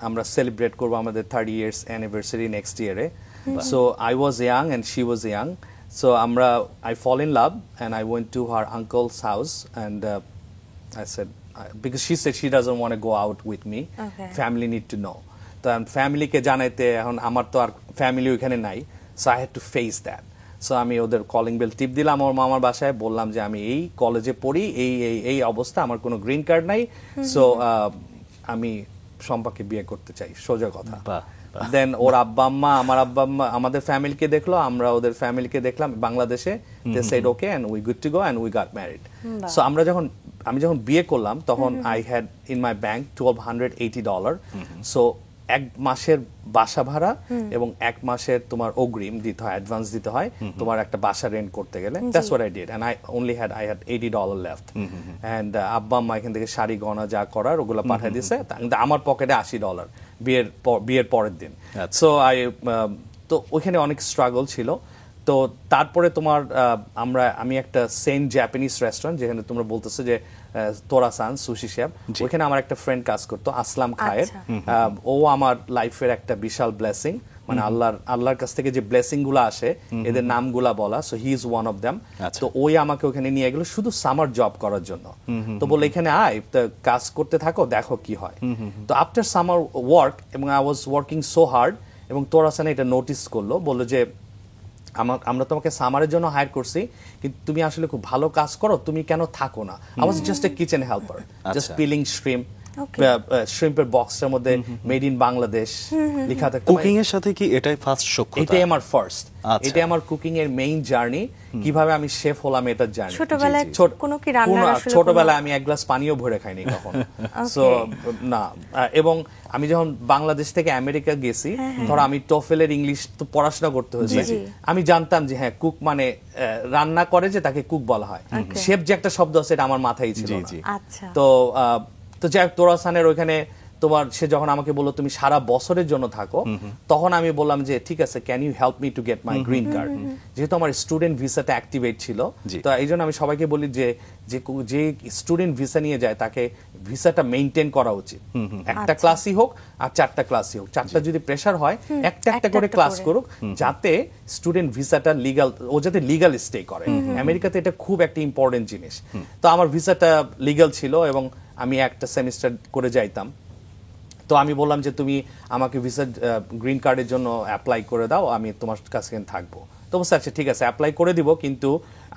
আমরা সেলিব্রেট করবো আমাদের 30 years অ্যানিভার্সারি নেক্সট ইয়ারে। So I was young and she was young. So I fall in love and I went to her uncle's house and I said, because she said she doesn't want to go out with me. Okay. Family need to know. তো ফ্যামিলি কে জানাইতে এখন আমার তো আর ফ্যামিলি ওইখানে নাই, so I had to face that. So আমি ওদের কলিং বেল টিপ দিলাম আমার মামার বাসায়, বললাম যে আমি এই কলেজে পড়ি, এই অবস্থা, আমার কোনো গ্রিন কার্ড নাই, সো আমি শম্পাকে বিয়ে করতে চাই, সোজা কথা। দেন ওর আব্বা আম্মা, আমার আব্বা আম্মা আমাদের ফ্যামিলিকে দেখলো, আমরা ওদের ফ্যামিলিকে দেখলাম বাংলাদেশে। They said okay and we good to go and we got married. So আমি যখন বিয়ে করলাম তখন I had in my bank $1,280। So এক মাসের বাসা ভাড়া এবং এক মাসের তোমার অগ্রিম দিতে হয়, অ্যাডভান্স দিতে হয় তোমার একটা বাসা রেন্ট করতে গেলে। That's what I did and I had $80 left. And আব্বা আম্মা এখান থেকে শাড়ি গহনা যা করার ওগুলো পাঠিয়ে দিয়েছে, আমার পকেটে $80 বিয়ের পরের দিন। সো তো ওইখানে অনেক স্ট্রাগল ছিল। তো তারপরে তোমার আমি একটা সেন্ট জাপানিজ রেস্টুরেন্ট, যেখানে তোমরা বলতেছো যে তোরাসান সুশি শেফ, ওইখানে আমার একটা ফ্রেন্ড কাজ করতো, আসলাম খায়ের। ও আমার লাইফের একটা বিশাল ব্লেসিং, মানে আল্লাহর কাছ থেকে যে ব্লেসিং গুলো আসে এদের নামগুলা বলা। So he is one of them. তো ওই আমাকে ওখানে নিয়ে গেল শুধু সামার জব করার জন্য। তো বললো এখানে আয়, কাজ করতে থাকো, দেখো কি হয়। তো আফটার সামার ওয়ার্ক, এবং I was working so hard, এবং তোরাসান এটা নোটিস করলো, বললো যে আমরা তোমাকে সামারের জন্য হায়ার করছি, কিন্তু তুমি আসলে খুব ভালো কাজ করো, তুমি কেন থাকো না? I was just a kitchen helper, just peeling shrimp. শ্রিম্পের বক্সের মধ্যে মেড ইন বাংলাদেশ লেখা থাকতো। কুকিং এর সাথে কি এটাই ফার্স্ট সক্ষতা? এটাই আমার ফার্স্ট, এটাই আমার কুকিং এর মেইন জার্নি। কিভাবে আমি শেফ হলাম এটার জার্নি। ছোটবেলায় আমি এক গ্লাস পানিও ভরে খাইনি কখনো। সো না, এবং আমি যখন বাংলাদেশ থেকে আমেরিকা গেছি, ধরো আমি টোফেলের ইংলিশ তো পড়াশোনা করতে হয়েছে, আমি জানতাম যে হ্যাঁ কুক মানে রান্না করে যে তাকে কুক বলা হয়, শেফ যে একটা শব্দ আছে এটা আমার মাথায় ছিল না। তো যাই হোক, তোরাসানের ওইখানে তোমার সে যখন আমাকে বললো তুমি সারা বছরের জন্য থাকো, তখন আমি বললাম যে ঠিক আছে, can you help me to get my green card. যেহেতু আমার স্টুডেন্ট ভিসাটা অ্যাক্টিভেট ছিল, তো এই জন্য আমি সবাইকে বলি যে যে স্টুডেন্ট ভিসা নিয়ে যায় তাকে ভিসাটা মেইনটেইন করা উচিত। একটা ক্লাসই হোক আর 4টা ক্লাসই হোক, 4টা যদি প্রেসার হয় একটা করে ক্লাস করুক, যাতে স্টুডেন্ট ভিসাটা লিগাল, ও যাতে লিগাল স্টে করে। আমেরিকাতে এটা খুব একটা ইম্পর্টেন্ট জিনিস। তো আমার ভিসাটা লিগাল ছিল এবং আমি একটা সেমিস্টার করে যাইতাম। তো আমি বললাম যে তুমি আমাকে ভিসা গ্রিন কার্ডের জন্য অ্যাপ্লাই করে দাও, আমি তোমার কাছে থাকবো। তো বলছে আচ্ছা ঠিক আছে, অ্যাপ্লাই করে দিব, কিন্তু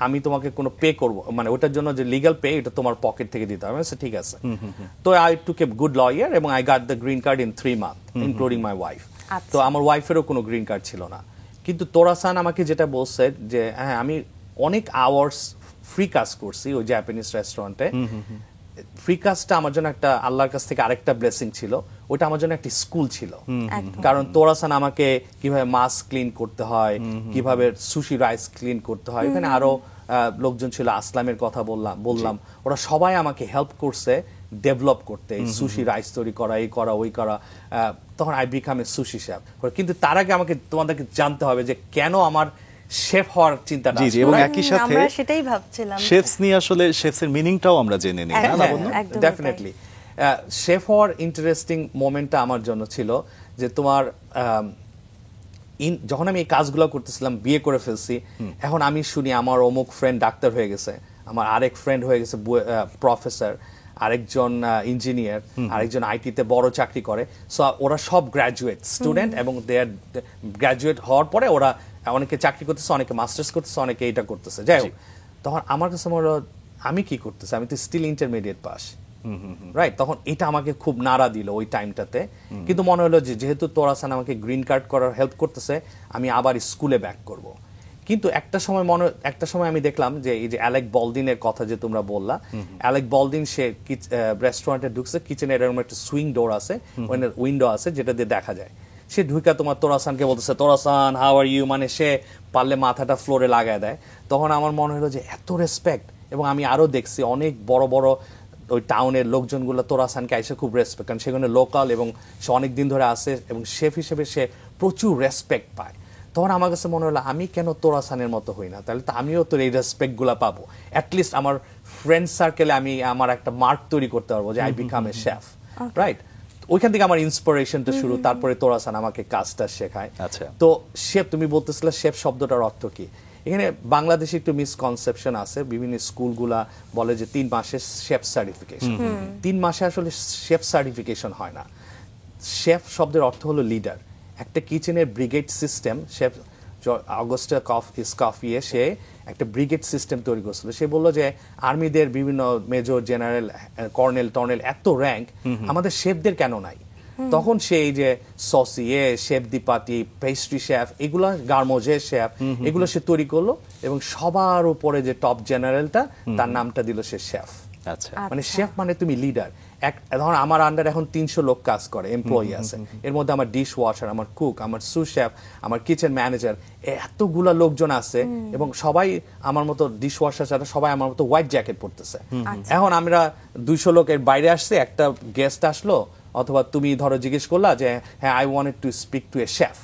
আমি তোমাকে কোনো পে করবো, মানে ওটার জন্য যে লিগাল পে এটা তোমার পকেট থেকে দিতে হবে। ঠিক আছে। তো I took a good lawyer এবং I got the green card in 3 months including my wife. তো আমার ওয়াইফেরও কোনো গ্রিন কার্ড ছিল না। কিন্তু তোরাসান আমাকে যেটা বলছে যে হ্যাঁ, আমি অনেক আওয়ার্স ফ্রি কাজ করছি ওই জাপানিজ রেস্টুরেন্টে। ফ্রি কাজটা আমার জন্য একটা আল্লাহর কাছ থেকে আরেকটা ব্লেসিং ছিল, ওটা আমার জন্য একটা স্কুল ছিল। কারণ তোরাসান আমাকে কিভাবে মাছ ক্লিন করতে হয়, কিভাবে সুশি রাইস ক্লিন করতে হয়, এখানে আরো লোকজন ছিল, আসলামের কথা বললাম, ওরা সবাই আমাকে হেল্প করছে ডেভেলপ করতে, সুশি রাইস তৈরি করা, এই করা ওই করা। তখন I become A sushi chef. কিন্তু তার আগে তোমাদেরকে জানতে হবে যে কেন আমার শেফ হওয়ার চিন্তাটা। এবং একই সাথে আমরা সেটাই ভাবছিলাম, শেফস নিয়ে আসলে শেফস এর মিনিংটাও আমরা জেনে নিই না লাবণ্য? ডেফিনেটলি শেফ হওয়ার ইন্টারেস্টিং মোমেন্টটা আমার জন্য ছিল যে তোমার যখন আমি এই কাজগুলো করতেছিলাম, বিয়ে করে ফেলছি, এখন আমি শুনি আমার অমুক ফ্রেন্ড ডাক্তার হয়ে গেছে, আমার আরেক ফ্রেন্ড হয়ে গেছে প্রফেসর, আরেকজন ইঞ্জিনিয়ার, আরেকজন আইটিতে বড় চাকরি করে। সো ওরা সব গ্র্যাজুয়েট স্টুডেন্ট, এবং দে আর গ্র্যাজুয়েট হওয়ার পরে ওরা অনেকে চাকরি করতেছে, অনেকে মাস্টার্স করতেছে, অনেকে এটা করতেছে। যাই হোক, তখন আমার কাছে মনে হলো আমি কি করতেছি, আমি তো স্টিল ইন্টারমিডিয়েট পাস, রাইট? তখন এটা আমাকে খুব নাড়া দিল ওই টাইমটাতে। কিন্তু মনে হলো যে যেহেতু তোরাসান আমাকে গ্রিন কার্ড করার হেল্প করতেছে, আমি আবার স্কুলে ব্যাক করব। কিন্তু একটা সময় আমি দেখলাম যে এই যে অ্যালেক বলদিনের কথা যে তোমরা বললা, অ্যালেক বলদিন সে রেস্টুরেন্টে ঢুকছে, কিচেনে এরকম একটা সুইং ডোর আছে, উইন্ডো আছে যেটা দিয়ে দেখা যায়। সে ঢুকা তোমার তোরাসানকে বলতেছে, তোরাসান হাউ আর ইউ, মানে সে পারলে মাথাটা ফ্লোরে লাগায় দেয়। তখন আমার মনে হলো যে এত রেসপেক্ট। এবং আমি আরো দেখছি অনেক বড় বড় ওই টাউনের লোকজনগুলো তোরাসানকে আইসে খুব রেসপেক্ট, কারণ সেখানে লোকাল এবং সে অনেক দিন ধরে আসে এবং শেফ হিসেবে সে প্রচুর রেসপেক্ট পায়। তখন আমার কাছে মনে হলো আমি কেন তোরাসানের মতো হই না, তাহলে তো আমিও তো এই রেসপেক্টগুলো পাবো। অ্যাটলিস্ট আমার ফ্রেন্ড সার্কেলে আমি আমার একটা মার্ক তৈরি করতে পারবো যে I become A chef, right? ওইখান থেকে আমার ইন্সপিরেশনটা শুরু। তারপরে তোরাসান আমাকে কাজটা শেখায়। আচ্ছা। তো শেফ, তুমি বলতেছিলে শেফ শব্দটার অর্থ কি? এখানে বাংলাদেশে একটু মিসকনসেপশন আছে, বিভিন্ন স্কুলগুলা বলে যে 3 মাসের শেফ সার্টিফিকেশন। 3 মাসে আসলে শেফ সার্টিফিকেশন হয় না। শেফ শব্দের অর্থ হলো লিডার। একটা কিচেনের ব্রিগেড সিস্টেম, শেফ অগস্টা স্কফিয়ে সে একটা ব্রিগেড সিস্টেম তৈরি করছিল। সে বললো যে আর্মিদের বিভিন্ন মেজর, জেনারেল, কর্নেল, টর্নেল এত র্যাঙ্ক, আমাদের শেফদের কেন নাই? তখন সে এই যে সসিয়ে, শেফ দিপাতি, পেস্ট্রি শেফ, এগুলা গার্মোজের শেফ, এগুলো সে তৈরি করলো, এবং সবার উপরে যে টপ জেনারেলটা, তার নামটা দিল সে শেফ। আচ্ছা, মানে শেফ মানে তুমি লিডার। ধর আমার আন্ডার এখন 300 লোক কাজ করে, এমপ্লয়ি আছে, এর মধ্যে আমার ডিশ ওয়াশার, আমার কুক, আমার সু শেফ, আমার কিচেন ম্যানেজার, এতগুলা লোকজন আছে, এবং সবাই আমার মতো ডিশ ওয়াশার ছাড়া সবাই আমার মতো হোয়াইট জ্যাকেট পরতেছে। এখন আমরা 200 লোকের বাইরে আসছে, একটা গেস্ট আসলো, অথবা তুমি ধরো জিজ্ঞেস করলা যে হ্যাঁ I wanted to speak to A chef,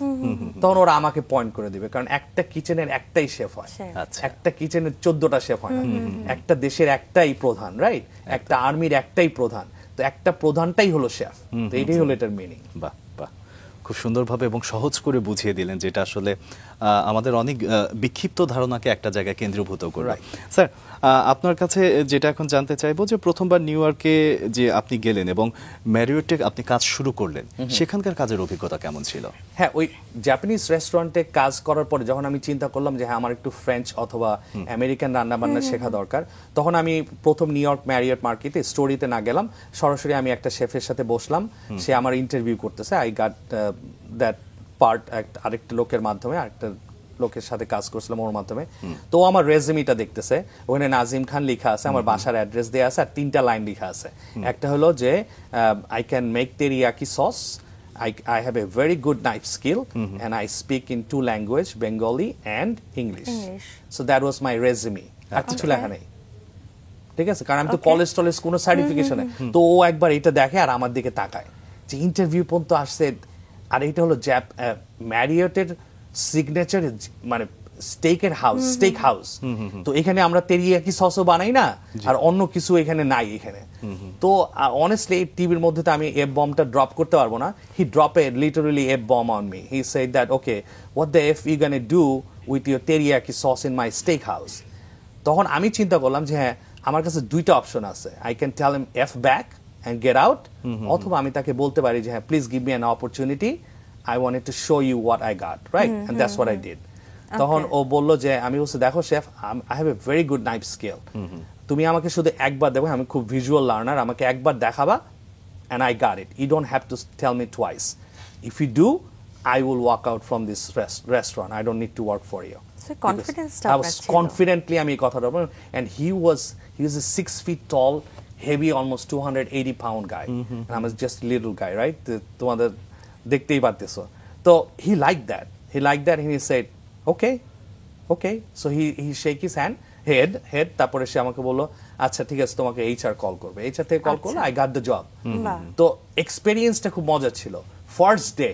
তখন ওরা আমাকে পয়েন্ট করে দিবে, কারণ একটা কিচেনের একটাই শেফ হয়, একটা কিচেনের 14টা শেফ হয় না, একটা দেশের একটাই প্রধান, রাইট? একটা আর্মির একটাই প্রধান, তো একটা প্রধানটাই হলো শেফ। তো এটাই হলো এটার মিনিং। বাহ বাহ, খুব সুন্দরভাবে এবং সহজ করে বুঝিয়ে দিলেন, যেটা আসলে আমাদের অনেক বিক্ষিপ্ত ধারণাকে একটা জায়গায় কেন্দ্রীভূত করে। স্যার, আপনার কাছে যেটা এখন জানতে চাইবো যে প্রথমবার নিউ ইয়র্কে যে আপনি গেলেন এবং ম্যারিওটে আপনি কাজ শুরু করলেন, সেখানকার কাজের অভিজ্ঞতা কেমন ছিল? হ্যাঁ, ওই জাপানিজ রেস্টুরেন্টে কাজ করার পরে যখন আমি চিন্তা করলাম যে হ্যাঁ আমার একটু ফ্রেঞ্চ অথবা আমেরিকান রান্না বান্না শেখা দরকার, তখন আমি প্রথম নিউ ইয়র্ক ম্যারিয়ট মার্কেটে স্টোরিতে না গেলাম, সরাসরি আমি একটা শেফের সাথে বসলাম, সে আমার ইন্টারভিউ করতেছে। আই গট দ্যাট পার্ট আরেকটা লোকের মাধ্যমে, আরেকটা লোকের সাথে কাজ করছিলাম ওর মাধ্যমে। তো আমার রেজুমিটা দেখতেছে, ওখানে নাজিম খান লেখা আছে, আমার বাসার অ্যাড্রেস দেওয়া আছে, আর 3টা লাইন লেখা আছে। একটা হলো যে I can make teriyaki sauce, I have a very good knife skill, and I speak in 2 languages, Bengali and English. So that was my resume. আর কিছু লেখা নেই, ঠিক আছে? কারণ আমি তো কলেজ টলেজ কোনো সার্টিফিকেশন নেই। তো ও একবার এটা দেখে আর আমার দিকে তাকায় যে ইন্টারভিউ পর্যন্ত আসছে, আর এটা হলো ম্যারিয়টের সিগনেচার, মানে স্টেকের হাউস, স্টেক হাউস। তো এখানে আমরা তেরিয়াকি সসও বানাই না, আর অন্য কিছু এখানে নাই এখানে। তো অনেস্টলি টিভির মধ্যে তো আমি এফ বমটা ড্রপ করতে পারবো না। He drop a literally F bomb on me. He said that okay, what the F you gonna do with your teriyaki sauce in my steakhouse? তখন আমি চিন্তা করলাম যে হ্যাঁ, আমার কাছে 2টা অপশন আছে। I can tell him F back and get out, অথবা আমি তাকে বলতে পারি যে হ্যাঁ please give me an opportunity, I wanted to show you what I got, right? And that's what I did. তখন ও বলল যে, আমি বলছি দেখো chef, I have a very good knife skill, তুমি আমাকে শুধু একবার দেখো, আমি খুব ভিজুয়াল লার্নার, আমাকে একবার দেখাবা and I got it. You don't have to tell me twice. If you do, I will walk out from this restaurant. I don't need to work for you. So confidence I was confidently আমি কথাটা বললাম, and he was a 6 feet tall, heavy, almost 280 pound guy, and I was just a little guy, right? তোমাদের দেখতেই পারতেছো। তো he liked that, and he said okay, so he shake his head, তারপরে সে আমাকে বললো আচ্ছা ঠিক আছে, তোমাকে HR কল করবে। HR থেকে কল করলো, I got the job. তো এক্সপেরিয়েন্সটা খুব মজা ছিল। ফার্স্ট ডে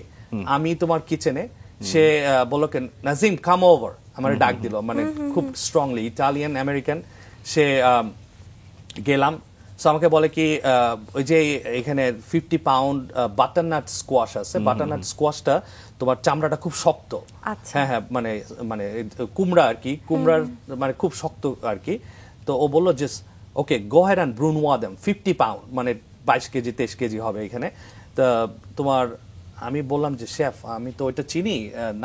আমি তোমার কিচেনে, সে বললো নাজিম কাম ওভার, আমার ডাক দিল, মানে খুব স্ট্রংলি, ইটালিয়ান আমেরিকান। সে গেলাম, সো আমাকে বলে কি ওই যে এখানে 50 পাউন্ড বাটারনাট স্কোয়াশ আছে, বাটারনাট স্কোয়াশটা তোমার চামড়াটা খুব শক্ত, হ্যাঁ মানে কুমড়া আর কি, কুমড়ার মানে খুব শক্ত আর কি। তো ও বললো যে ওকে গো হেড অ্যান্ড ব্রুনোয়া দেম 50 পাউন্ড, মানে 22 কেজি 23 কেজি হবে এখানে। তা তোমার আমি বললাম যে শেফ আমি তো ওইটা চিনি,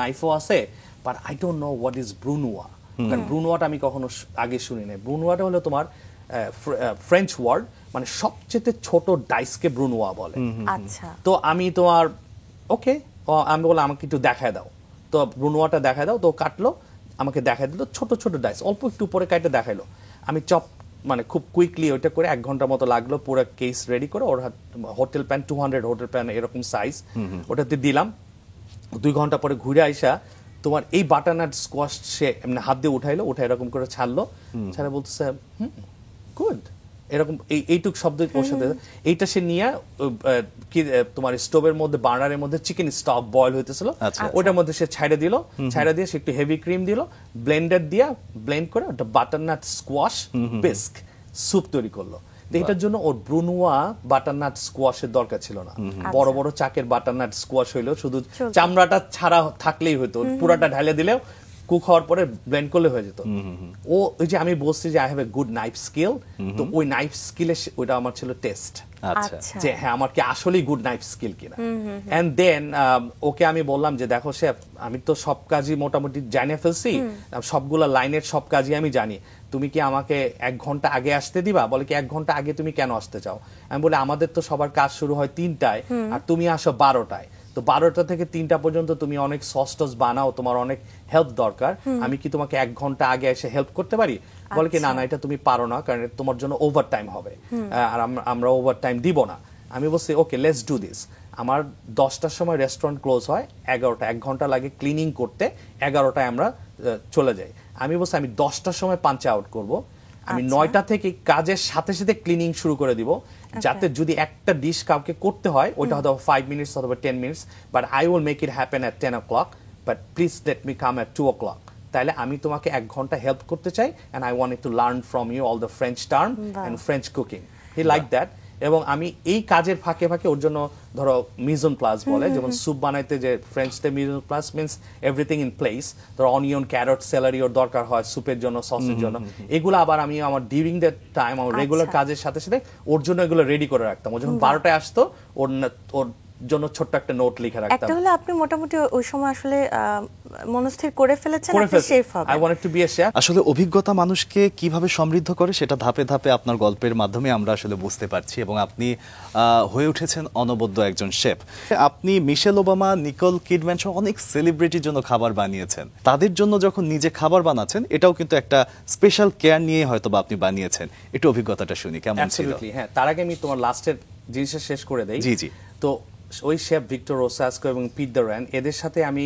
নাইফও আছে, but I don't know what is brunoise, কারণ ব্রুনোয়াটা আমি কখনো আগে শুনি নাই। ব্রুনোয়াটা হলো তোমার ফ্রেঞ্চ ওয়ার্ড, মানে সবচেয়ে ছোট ডাইসকে ব্রুনোয়া বলে। আচ্ছা, তো আমি তোমার ওকে, আমি বললাম আমাকে একটু দেখায় দাও, তো ব্রুনোয়াটা দেখায় দাও, তো কাটলো আমাকে দেখায় দিল ছোট ছোট ডাইস, অল্প একটু উপরে কাটে দেখাইলো। আমি চপ মানে খুব কুইকলি ওইটা করে 1 ঘন্টার মতো লাগলো পুরো কেস রেডি করে। ওর হোটেল প্যান 200 হোটেল প্যান এরকম সাইজ, ওটাতে দিলাম। 2 ঘন্টা পরে ঘুরে আইসা তোমার এই বাটারনাট স্কোয়াশ সে এমনি হাত দিয়ে উঠাইলো, উঠে এরকম করে ছাড়লো, ছাড়া বলতেছে গুড, এরকম এইটুক শব্দ ওর সাথে। এইটা সে নিয়ে কি তোমার স্টোভের মধ্যে বার্নারের মধ্যে চিকেন স্টক বয়েল হইতেছিল, ওটার মধ্যে সে ছাইড়ে দিল, ছাইড়ে দিয়ে সে একটু হেভি ক্রিম দিল, ব্লেন্ডার দিয়ে ব্লেন্ড করে ওটা বাটারনাট স্কোয়াশ বিস্ক স্যুপ তৈরি করলো। এটার জন্য ওর ব্রুনোয়া বাটারনাট স্কোয়াশের দরকার ছিল না, বড় বড় চাকের বাটারনাট স্কোয়াশ হইলো, শুধু চামড়াটা ছাড়া থাকলেই হতো, পুরাটা ঢালে দিলেও কুক হওয়ার পরে ব্লেন্ড করলে হয়ে যেত। ও ওই যে আমি বলছি যে I have a good knife skill, তো ওই নাইফ স্কিলে ওইটা আমার ছিল টেস্ট, যে হ্যাঁ আমার কি আসলেই গুড নাইফ স্কিল কিনা। এন্ড দেন ওকে আমি বললাম যে দেখো শেফ আমি তো সব কাজই মোটামুটি জানিয়ে ফেলছি, সবগুলা লাইনের সব কাজই আমি জানি, তুমি কি আমাকে 1 ঘন্টা আগে আসতে দিবা? বলে কি 1 ঘন্টা আগে তুমি কেন আসতে চাও? আমি বলি আমাদের তো সবার কাজ শুরু হয় 3টায়, আর তুমি আসো 12টায়, তো 12টা থেকে 3টা পর্যন্ত তুমি অনেক সস টস বানাও, তোমার অনেক হেল্প দরকার, আমি কি তোমাকে 1 ঘন্টা আগে এসে হেল্প করতে পারি? বলে কি না না এটা তুমি পারো না, কারণ তোমার জন্য ওভার টাইম হবে, আর আমরা ওভার টাইম দিব না। আমি বলছি ওকে লেটস ডু দিস। আমার 10টার সময় রেস্টুরেন্ট ক্লোজ হয়, 11টা 1 ঘন্টা লাগে ক্লিনিং করতে, 11টায় আমরা চলে যাই। আমি বলছি আমি 10টার সময় পাঞ্চ আউট করব, আমি 9টা থেকে কাজের সাথে সাথে ক্লিনিং শুরু করে দিব, যাতে যদি একটা ডিশ কাউকে করতে হয় ওইটা হয়তো 5 মিনিটস অথবা 10 minutes, but I will make it happen at 10 o'clock, but please let me come at 2 o'clock। তাহলে আমি তোমাকে 1 ঘন্টা হেল্প করতে চাই, and I want to learn from you all the French term and French cooking. He like that. এবং আমি এই কাজের ফাঁকে ফাঁকে ওর জন্য ধরো মিজন প্লাস বলে, যেমন স্যুপ বানাইতে যে ফ্রেঞ্চতে mise en place means everything in place, ধরো অনিয়ন ক্যারট সেলারি ওর দরকার হয় স্যুপের জন্য সসের জন্য, এগুলো আবার আমি আমার ডিউরিং দ্যাট টাইম আমার রেগুলার কাজের সাথে সাথে ওর জন্য এগুলো রেডি করে রাখতাম। ও যখন 12টায় আসতো ওর জন্য ছোট্ট একটা নোট লিখে রাখতাম। একটা হলো আপনি মোটামুটি ওই সময় আসলে মনস্থির করে ফেলেছেন আপনি শেফ হবেন। I wanted to be a chef. আসলে অভিজ্ঞতা মানুষকে কিভাবে সমৃদ্ধ করে সেটা ধাপে ধাপে আপনার গল্পের মাধ্যমে আমরা আসলে বুঝতে পারছি, এবং আপনি হয়ে উঠেছেন অনবদ্য একজন শেফ। আপনি মিশেল ওবামা, নিকোল কিডম্যান সহ অনেক সেলিব্রিটির জন্য খাবার বানিয়েছেন। তাদের জন্য যখন নিজে খাবার বানাচ্ছেন এটাও কিন্তু একটা স্পেশাল কেয়ার নিয়ে হয়তো বা আপনি বানিয়েছেন। একটু অভিজ্ঞতাটা শুনি কেমন ছিল। হ্যাঁ, তার আগে আমি তোমার লাস্টের জিনিসটা শেষ করে দেই। জি জি। তো ওই শেফ ভিক্টর রোসাস্কো এবং পিট দ্য র্যান, এদের সাথে আমি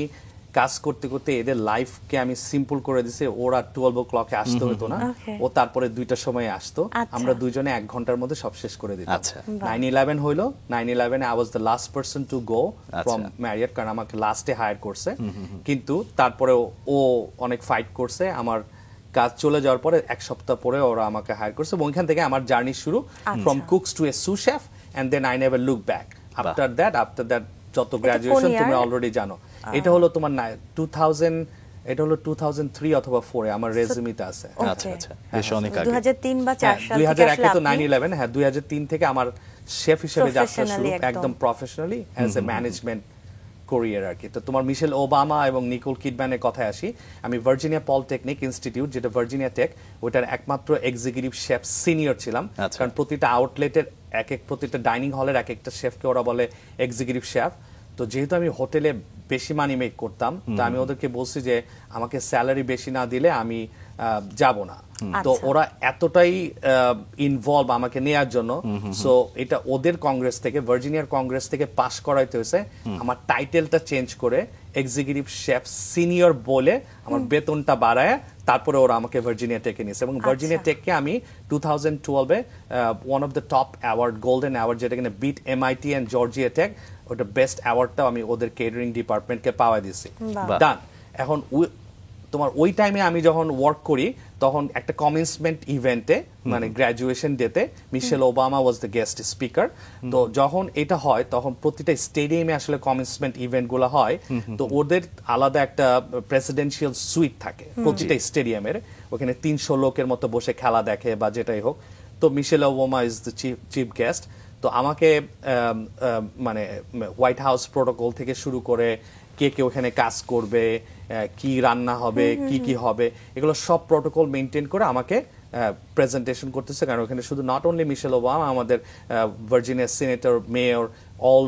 কাজ করতে করতে এদের লাইফকে আমি সিম্পল করে দিছি। ওরা 12 o'clock আসতে হতো না, ও তারপরে 2টার সময় আসতো, আমরা দুইজনে 1 ঘন্টার মধ্যে সব শেষ করে দিতাম। 9/11 হইলো, 9/11 I was the last person to go from Marriott, কারণ আমাকে লাস্টে হায়ার করছে। কিন্তু তারপরে ও অনেক ফাইট করছে, আমার কাজ চলে যাওয়ার পরে 1 সপ্তাহ পরে ওরা আমাকে হায়ার করছে, এবং ওইখান থেকে আমার জার্নি শুরু, from cooks to a sous chef, and then I never look back after that. যত গ্রাজুয়েশন তুমি অলরেডি জানো। এটা হলো তোমার 2003 অথবা 4 এ আমার রেজুমিতে আছে। আচ্ছা আচ্ছা, বেশ অনেক আগে। 2003 বা 4 সাল থেকে 2001 তো 9/11, হ্যাঁ 2003 থেকে আমার শেফ হিসেবে যাত্রা শুরু, একদম প্রফেশনালি অ্যাজ এ ম্যানেজমেন্ট কোরিয়ার আর কি। তো তোমার মিশেল ওবামা এবং নিকোল কিডম্যানের কথায় আসি, আমি ভার্জিনিয়া পলিটেকনিক ইনস্টিটিউট, যেটা ভার্জিনিয়া টেক, ওটার একমাত্র এক্সিকিউটিভ শেফ সিনিয়র ছিলাম, কারণ প্রতিটা আউটলেটের প্রতিটা ডাইনিং হলের এক একটা শেফকে ওরা বলে এক্সিকিউটিভ শেফ। তো যেহেতু আমি হোটেলে বেশি মানি মেক করতাম, তো আমি ওদেরকে বলছি যে আমাকে স্যালারি বেশি না দিলে আমি যাব না। তো ওরা এতটাই ইনভলভ আমাকে নেয়ার জন্য, সো এটা ওদের কংগ্রেস থেকে, ভার্জিনিয়ার কংগ্রেস থেকে পাস করাইতে হয়েছে, আমার টাইটেলটা চেঞ্জ করে এক্সিকিউটিভ শেফ সিনিয়র বলে আমার বেতনটা বাড়ায়, তারপরে ওরা আমাকে ভার্জিনিয়া টেকে নিয়েছে। এবং ভার্জিনিয়া টেককে আমি 2012-এ one of the top award, golden award, যেটা কিনা beat MIT and Georgia tech, ওটা বেস্ট অ্যাওয়ার্ডটাও আমি ওদের কেটারিং ডিপার্টমেন্টকে পাওয়া দিয়েছি। ডান। এখন তোমার ওই টাইমে আমি যখন ওয়ার্ক করি তখন একটা কমেন্সমেন্ট ইভেন্টে, মানে গ্র্যাজুয়েশন ডেতে, Michelle Obama was the guest speaker. তো যখন এটা হয় তখন প্রতিটা স্টেডিয়ামে আসলে কমেন্সমেন্ট ইভেন্টগুলো হয়, তো ওদের আলাদা একটা প্রেসিডেন্সিয়াল সুইট থাকে প্রতিটা স্টেডিয়ামের, ওখানে 300 লোকের মতো বসে খেলা দেখে বা যেটাই হোক। তো Michelle Obama is the chief guest. তো আমাকে মানে হোয়াইট হাউস প্রোটোকল থেকে শুরু করে কে কে ওখানে কাজ করবে, কি রান্না হবে, কি হবে, এগুলো সব প্রোটোকল মেনটেন করে আমাকে প্রেজেন্টেশন করতেছে। কারণ ওখানে শুধু নট অনলি মিশেল ওবামা, আমাদের ভার্জিনিয়ার সিনেটর, মেয়র, অল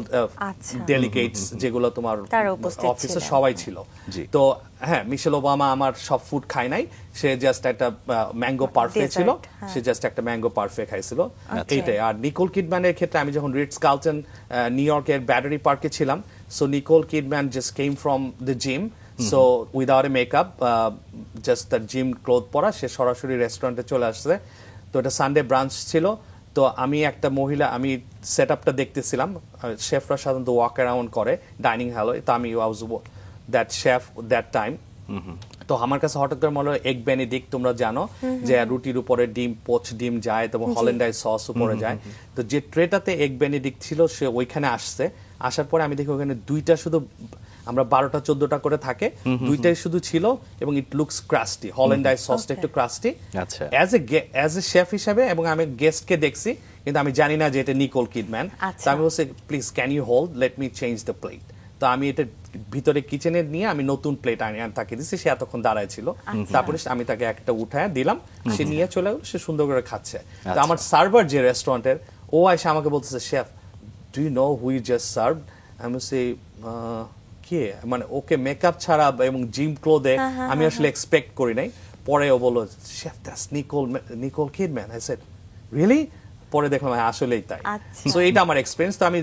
ডেলিগেটস যেগুলো তোমার অফিসে সবাই ছিল। তো হ্যাঁ, মিশেল ওবামা আমার সব ফুড খায় নাই, সে জাস্ট একটা ম্যাঙ্গো পারফে ছিল, সে জাস্ট একটা ম্যাঙ্গো পারফে খাইছিল, এইটাই। আর নিকোল কিডম্যানের ক্ষেত্রে আমি যখন রিটস কার্লটন নিউ ইয়র্কের ব্যাটারি পার্কে ছিলাম, so Nicole Kidman just came from the gym, so without a makeup, just তার জিম ক্লোথ পরা, সে সরাসরি রেস্টুরেন্টে চলে আসছে। তো এটা সানডে ব্রাঞ্চ ছিল। তো আমি একটা মহিলা, আমি সেট আপটা দেখতেছিলাম, শেফরা সাধারণত ওয়াক অ্যারাউন্ড করে ডাইনিং হলে, তো আমি was that chef that time. তো আমার কাছে হঠাৎ করে মনে হলো এগ বেনেডিক্ট, তোমরা জানো যে রুটির উপরে ডিম, পোচ ডিম যায়, তারপর হল্যান্ডাইজ সস উপরে যায়। তো যে ট্রেটাতে এগ বেনেডিক্ট ছিল সে ওইখানে আসছে, আসার পরে আমি দেখি ওখানে দুইটা শুধু, আমরা 12টা 14টা করে থাকে, দুইটাই শুধু ছিল, এবং ইট লুকস ক্রাস্টি, হল্যান্ডাইজ সসটা একটু ক্রাস্টি। অ্যাজ এ শেফ হিসেবে, এবং আমি গেস্টকে দেখছি কিন্তু আমি জানি না যে এটা নিকোল কিডম্যান। তো আমি বলছি please can you hold, let me change the plate. তো আমি এটা ভিতরে কিচেনে নিয়ে আমি নতুন প্লেট আনি তাকে দিচ্ছি, সে এতক্ষণ দাঁড়ায় ছিল। তারপরে আমি তাকে একটা উঠায় দিলাম, সে নিয়ে চলে গেল, সে সুন্দর করে খাচ্ছে। তো আমার সার্ভার যে রেস্টুরেন্টের, ও এসে আমাকে বলতেছে, chef do you know who you just serve? আমি বলছি কে, মানে ওকে মেকআপ ছাড়া এবং জিম ক্লোথে আমি আসলে এক্সপেক্ট করি নাই। পরে ও বললো, chef that's Nicole Kidman. I said really? পরে দেখলাম আসলেই তাই। সো এটা আমার এক্সপেরিয়েন্স। তো আমি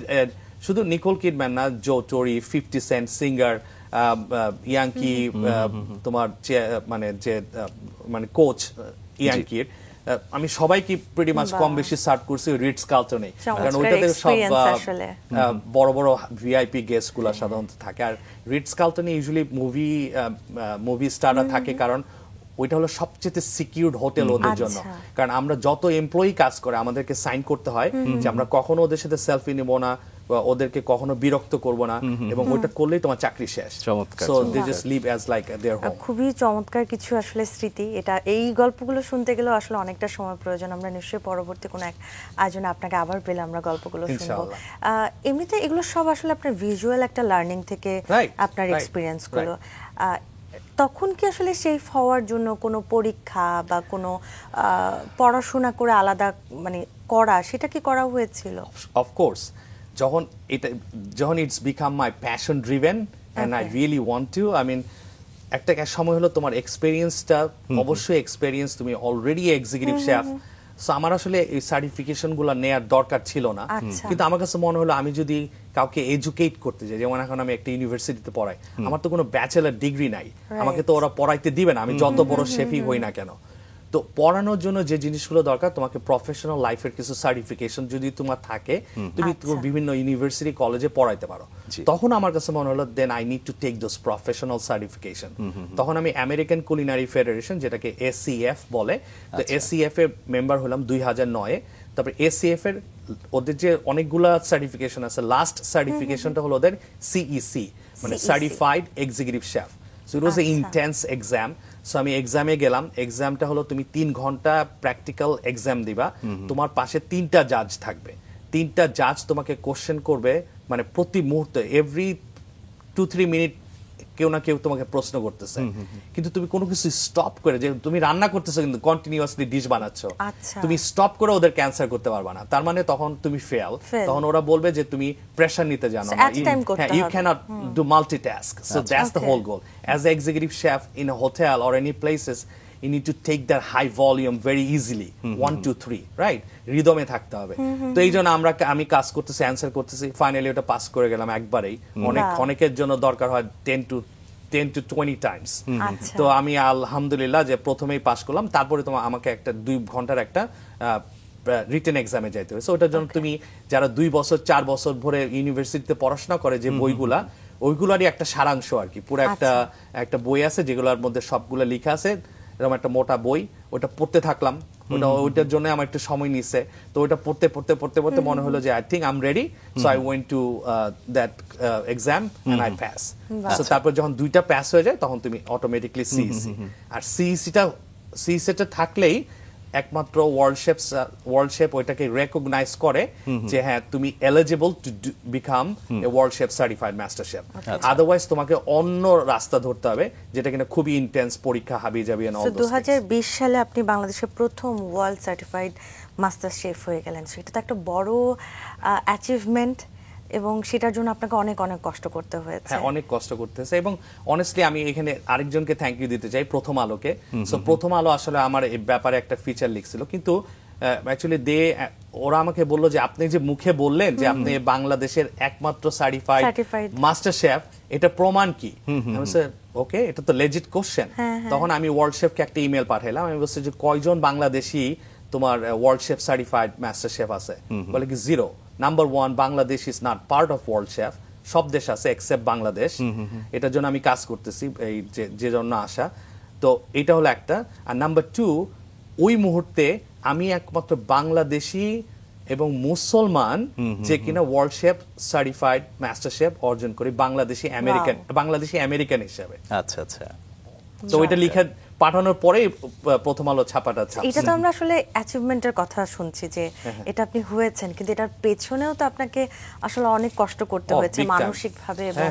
শুধু নিকোল কিডম্যান না, জো টোরি, 50 সেন্ট সিঙ্গার, ইয়াঙ্কি, তোমার মানে কোচ ইয়াঙ্কির, আমি সবাইকে প্রিটি মাচ কম বেশি সার্ভ করছি রিটস কার্লটনে, কারণ ওইটাতে সব বড় বড় ভিআইপি গেস্ট গুলা সাধারণত থাকে। আর রিটস কার্লটনে ইউজুয়ালি মুভি স্টাররা থাকে, কারণ ওইটা হলো সবচেয়ে সিকিউরড হোটেল ওদের জন্য। কারণ আমরা যত এমপ্লয়ি কাজ করে আমাদেরকে সাইন করতে হয় যে আমরা কখনো ওদের সাথে সেলফি নিব না, ওদেরকে কখনো বিরক্ত করব না, এবং ওইটা করলেই তোমার চাকরি শেষ। So they just live as like their home. খুবই চমৎকার কিছু আসলে স্মৃতি। এটা এই গল্পগুলো শুনতে গেলেও আসলে অনেকটা সময় প্রয়োজন। আমরা নিশ্চয়ই পরবর্তী কোনো এক আয়োজনে আপনাকে আবার পেলে আমরা গল্পগুলো শুনবো। এমনিতে এগুলো সব আসলে আপনার ভিজুয়াল একটা লার্নিং থেকে আপনার এক্সপিরিয়েন্স গুলো। তখন কি আসলে সেই হওয়ার জন্য কোনো পরীক্ষা বা কোনো পড়াশোনা করে আলাদা মানে করা, সেটা কি করা হয়েছিল? অফকোর্স, যখন it's become my passion driven and I really want to, I mean একটা সময় হলো তোমার এক্সপেরিয়েন্সটা, অবশ্যই এক্সপেরিয়েন্স, তুমি অলরেডি এক্সিকিউটিভ শেফ, সো আমার আসলে এই সার্টিফিকেশন গুলো নেওয়ার দরকার ছিল না। কিন্তু আমার কাছে মনে হলো আমি যদি কাউকে এডুকেট করতে যাই, যেমন এখন আমি একটা ইউনিভার্সিটিতে পড়াই, আমার তো কোনো ব্যাচেলার ডিগ্রি নাই, আমাকে তো ওরা পড়াইতে দিবে না, আমি যত বড় শেফই হই না কেন। তো পড়ানোর জন্য যে জিনিসগুলো দরকার, তোমাকে প্রফেশনাল লাইফের কিছু সার্টিফিকেশন যদি তোমার থাকে, তুমি বিভিন্ন ইউনিভার্সিটি কলেজে পড়াইতে পারো। তখন আমার কাছে মনে হলো then I need to take those professional certification. তখন আমি আমেরিকান কুলিনারি ফেডারেশন, যেটাকে এসিএফ বলে, তো এসিএফ এর মেম্বার হলাম 2009-এ। তারপর এসিএফ এর ওদের যে অনেকগুলা সার্টিফিকেশন আছে, লাস্ট সার্টিফিকেশনটা হলো ওদের সিইসি, মানে certified executive chef. So it was A intense exam. So আমি এক্সামে গেলাম, এক্সামটা হলো তুমি 3 ঘন্টা প্র্যাকটিক্যাল এক্সাম দিবা, তোমার পাশে 3টা জাজ থাকবে, 3টা জাজ তোমাকে কোশ্চেন করবে, মানে প্রতি মুহূর্তে এভরি 2-3 মিনিট কেউ না কেউ তোমাকে প্রশ্ন করতেছে, কিন্তু তুমি কোনো কিছু স্টপ করে, যে তুমি রান্না করতেছো কিন্তু কন্টিনিউয়াসলি ডিশ বানাচ্ছ, তুমি স্টপ করে ওদের ক্যান্সার করতে পারবা না, তার মানে তখন তুমি ফেল। তখন ওরা বলবে যে তুমি প্রেশার নিতে জানো না, you can't do multitask. So that's the whole goal. As a executive chef in a hotel or any places, you need to take that high volume very easily, 1 2 3, right? রিদমে থাকতে হবে। তো এই জন্য আমি কাজ করতেছি, অ্যান্সার করতেছি, ফাইনালি ওটা পাস করে গেলাম একবারেই। অনেকের জন্য দরকার হয় 10 to 20 টাইমস। তো আমি আলহামদুলিল্লাহ যে প্রথমেই পাস করলাম। তারপরে তোমার আমাকে একটা 2 ঘন্টার একটা রিটেন এক্সামে যাইতে হবে। সো ওটার জন্য তুমি যারা 2 বছর 4 বছর ধরে ইউনিভার্সিটিতে পড়াশোনা করে, যে বইগুলা, ওইগুলারই একটা সারাংশ আর কি। পুরো একটা বই আছে যেগুলোর মধ্যে সবগুলো লেখা আছে, এরকম একটা মোটা বই। ওটা পড়তে থাকলাম, ওইটার জন্য আমার একটু সময় নিচ্ছে। তো ওইটা পড়তে মনে হলো যে I think I am ready, so I went to that exam and I pass. So তারপর যখন 2টা পাস হয়ে যায় তখন তুমি অটোমেটিকলি সিইসি। আর সিইসিটা থাকলেই একমাত্র ওয়ার্ল্ড শেফ ওইটাকে রেকগনাইজ করে যে হ্যাঁ তুমি eligible to become a world chef certified master chef. Otherwise তোমাকে অন্য রাস্তা ধরতে হবে যেটা কিনা খুবই ইন্টেন্স, পরীক্ষা হাবি যাবি। 2020 সালে আপনি বাংলাদেশের প্রথম ওয়ার্ল্ড সার্টিফাইড মাস্টার শেফ হয়ে গেলেন, সেটা তো একটা বড় অ্যাচিভমেন্ট এবং সেটার জন্য আপনাকে অনেক অনেক কষ্ট করতে হয়েছে। হ্যাঁ, অনেক কষ্ট করতে হয়েছে এবং অনেস্টলি আমি এখানে আরেকজনকে থ্যাংক ইউ দিতে চাই, প্রথম আলোকে। সো প্রথম আলো আসলে আমার এই ব্যাপারে একটা ফিচার লিখছিল, কিন্তু অ্যাকচুয়ালি ওরা আমাকে বললো যে আপনি যে মুখে বললেন যে আপনি বাংলাদেশের একমাত্র সার্টিফাইড মাস্টার শেফ, এটা প্রমাণ কি? ওকে, এটা তো লেজিট কোশ্চেন। তখন আমি ওয়ার্ল্ড শেফকে একটা ইমেল পাঠাইলাম, আমি বলছি যে কয়জন বাংলাদেশি তোমার world chef certified master chef আছে? বলে কি 0। Number 1, Bangladesh is not part of world chef. সব দেশ আছে এক্সেপ্ট বাংলাদেশ। এটার জন্য আমি কাজ করতেছি, এই যে জন্য আসা। তো এটা হলো একটা। আর নাম্বার 2, ওই মুহূর্তে আমি একমাত্র বাংলাদেশি এবং মুসলমান যে কিনা world chef certified master chef অর্জন করি, বাংলাদেশি আমেরিকান হিসাবে। আচ্ছা আচ্ছা। তো এটা লিখে পাঠানোর পরে প্রথম আলো ছাপাটা ছাপছে। এটা তো আমরা আসলে অ্যাচিভমেন্টের কথা শুনছি যে এটা আপনি হয়েছেন, কিন্তু এটার পেছনেও তো আপনাকে আসলে অনেক কষ্ট করতে হয়েছে মানসিকভাবে এবং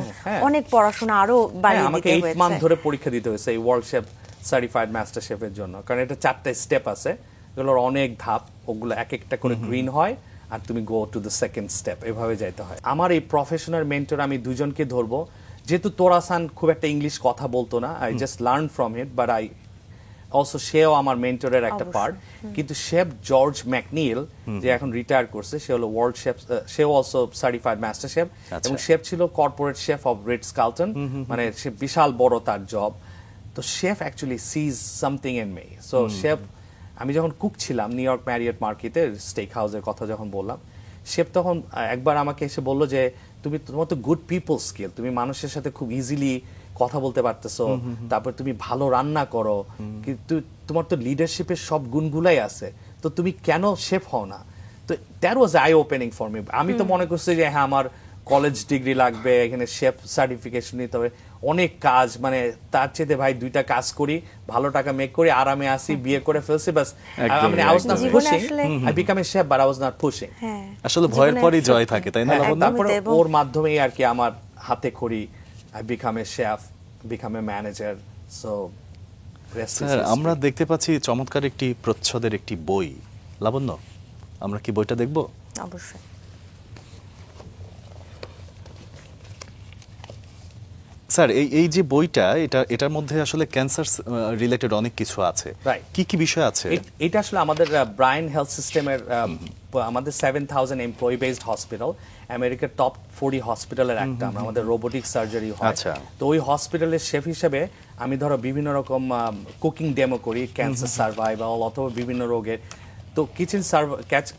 অনেক পড়াশোনা আরো বাড়িয়ে দিতে হয়েছে। আমাকে 8 মান্থ ধরে পরীক্ষা দিতে হয়েছে এই ওয়ার্ল্ড শেফ সার্টিফাইড মাস্টার শেফের জন্য, কারণ এটা 4টা স্টেপ আছে, এগুলোর অনেক ধাপ, ওগুলো এক একটা করে গ্রিন হয় আর তুমি গো টু দ্য সেকেন্ড স্টেপ, এভাবে যাইতে হয়। আমার এই প্রফেশনাল মেন্টর আমি দুজনকে ধরবো, যেহেতু তোরাসান খুব একটা ইংলিশ কথা বলতো না, I just learn from hit, but I also সেও আমার মেন্টরের একটা পার্ট। কিন্তু শেফ জর্জ ম্যাকনিল যে এখন রিটায়ার করছে, সে হলো ওয়ার্ল্ড শেফ, সেও অলসো সার্টিফাইড মাস্টার শেফ এবং শেফ ছিল corporate chef of Ritz Carlton, মানে সে বিশাল বড় তার জব। তো chef actually sees something in me. So chef, আমি যখন কুক ছিলাম নিউ ইয়র্ক ম্যারিয়ট মার্কেটে স্টেক হাউসের কথা যখন বললাম, শেফ তখন একবার আমাকে এসে বললো যে তোমার তো গুড পিপল স্কিল, তুমি মানুষের সাথে খুব ইজিলি কথা বলতে পারতেছো, তারপর তুমি ভালো রান্না করো, কিন্তু তোমার তো লিডারশিপের সব গুণগুলাই আছে, তো তুমি কেন শেফ হও না? তো that was I opening for me. আমি তো মনে করছি যে হ্যাঁ আমার কলেজ ডিগ্রি লাগবে, এখানে শেফ সার্টিফিকেশন নিতে হবে, অনেক কাজ, মানে তার চেয়ে ভাই 2টা কাজ করি, ভালো টাকা মেক করি, আরামে আসি, বিয়ে করে ফেলছি, বাস। মানে I was not pushing, I become A chef but I was not pushing. আসলে ভয়ের পরই জয় থাকে, তাই না? তারপরে ওর মাধ্যমেই আর কি আমার হাতে খড়ি, I become A chef, become a manager. So sir, আমরা দেখতে পাচ্ছি চমৎকার একটি প্রচ্ছদের একটি বই। লাবণ্য, আমরা কি বইটা দেখব? অবশ্যই। স্যার, এই যে বইটা, এটার মধ্যে আসলে ক্যান্সার রিলেটেড অনেক কিছু আছে, কি কি বিষয় আছে? এটা আসলে আমাদের ব্রায়ান হেলথ সিস্টেমের, আমাদের 7000 এমপ্লয়ি বেসড হসপিটাল, আমেরিকার টপ 40 হসপিটালের একটা, আমাদের রোবোটিক সার্জারি হয়। তো ওই হসপিটালের শেফ হিসেবে আমি ধরো বিভিন্ন রকম কুকিং ডেমো করি, ক্যান্সার সার্ভাইভাল অথবা বিভিন্ন রোগের। তো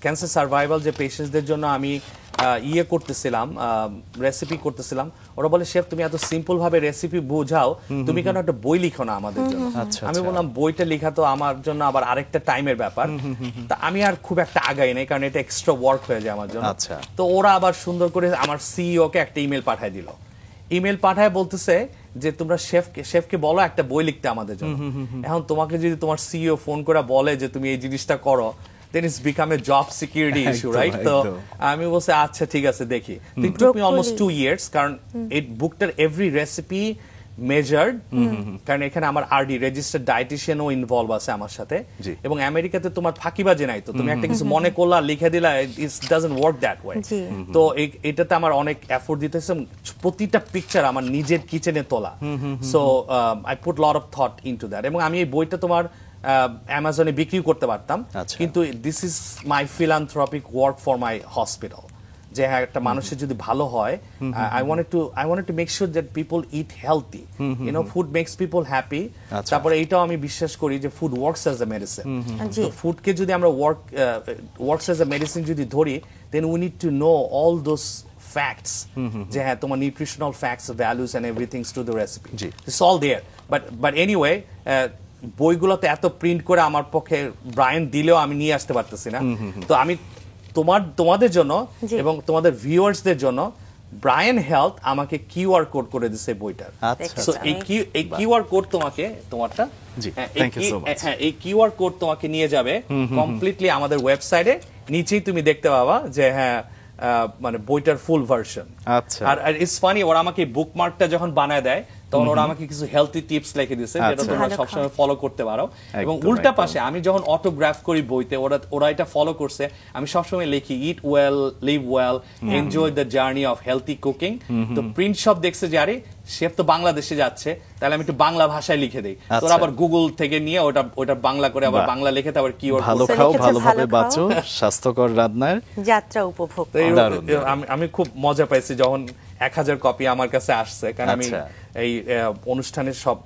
ক্যান্সার সার্ভাইভাল যে পেশেন্টসদের জন্য আমি করতেছিলাম, রেসিপি করতেছিলাম, ওরা বলে শেফ তুমি এত সিম্পল ভাবে রেসিপি বোঝাও, তুমি কেন একটা বই লিখো না আমাদের জন্য? আমি বললাম বইটা লেখা তো আমার জন্য আবার আরেকটা টাইমের ব্যাপার, তা আমি আর খুব একটা আগাই নাই, কারণ এটা এক্সট্রা ওয়ার্ক হয়ে যায় আমার জন্য। তো ওরা আবার সুন্দর করে আমার সিইও কে একটা ইমেল পাঠায় দিল, ইমেল পাঠায় বলতেছে যে তোমরা শেফকে বলো একটা বই লিখতে আমাদের জন্য। এখন তোমাকে যদি তোমার সিইও ফোন করে বলে যে তুমি এই জিনিসটা করো, then it's become a job security issue, right? তো আমি বলছি আচ্ছা ঠিক আছে দেখি। It took me almost 2 years, কারণ এই বুকটার এভরি রেসিপি মেজার্ড, কারণ এখানে আমার আরডি রেজিস্টার্ড ডায়েটিশিয়ানও ইনভলভ আছে আমার সাথে, এবং আমেরিকাতে তোমার ফাঁকিবাজি নাই, তো তুমি একটা কিছু মনে করলা লিখে দিলা, it doesn't work that way. তো এটাতে আমার অনেক এফোর্ট দিতে হয়েছে, প্রতিটা পিকচার আমার নিজের কিচেনে তোলা। So I put lot of thought into that, এবং আমি এই বইটা তোমার অ্যামাজনে বিক্রি করতে পারতাম, কিন্তু this is my philanthropic work for my hospital, যে হ্যাঁ একটা মানুষের যদি ভালো হয়, I wanted to make sure that people eat healthy, you know, food makes people happy. তারপরে এইটাও আমি বিশ্বাস করি যে food works as a medicine. তো ফুডকে যদি আমরা ওয়ার্কস অ্যাজ এ মেডিসিন যদি ধরি, then we need to know all those facts, যে হ্যাঁ তোমার nutritional facts, values and everything to the recipe, it's all there. But anyway, বইগুলোতে এত প্রিন্ট করে আমার পক্ষে ব্রায়ান দিলেও আমি নিয়ে আসতে পারতেছি না। তো আমি তোমাদের জন্য এবং তোমাদের ভিউয়ার্সদের জন্য ব্রায়ান হেলথ আমাকে কিউআর কোড করে দিছে বইটার। আচ্ছা সো এই কিউআর কোড তোমাকে তোমারটা জি, হ্যাঁ, thank you so much. হ্যাঁ, এই কিউআর কোড তোমাকে নিয়ে যাবে কমপ্লিটলি আমাদের ওয়েবসাইটে, নিচেই তুমি দেখতে পাবা যে হ্যাঁ মানে বইটার ফুল ভার্সন। আচ্ছা। আর ইটস ফানি, ওরা আমাকে বুকমার্কটা যখন বানায় দেয় তখন ওরা আমাকে কিছু হেলথি টিপস লিখে দিয়েছে যেটা আচ্ছা। তোমরা ভালো সবসময় ফলো করতে পারো। এবং একদম, উল্টা একদম। পাশে আমি যখন অটোগ্রাফ করি বইতে, ওরা এটা ফলো করছে। আমি সবসময় লিখি eat well, live well, enjoy the journey of healthy cooking. তো প্রিন্ট শপ দেখছে যে আরে শেফ তো বাংলাদেশে যাচ্ছে, তাহলে আমি একটু বাংলা ভাষায় লিখে দিই। আচ্ছা। তোরা আবার গুগল থেকে নিয়ে ওটা বাংলা করে আবার বাহ। বাংলা লিখে তারপর কিওয়ার্ড ভালো So খাও, লিখেছে ভালোভাবে ভালো বাঁচো, খাও। স্বাস্থ্যকর রান্নার যাত্রা উপভোগ তো এই দারুণ, আমি খুব মজা পাইছি যখন 1000 কপি আমার কাছে আসছে, কারণ আমি আচ্ছা। এই অনুষ্ঠানের সব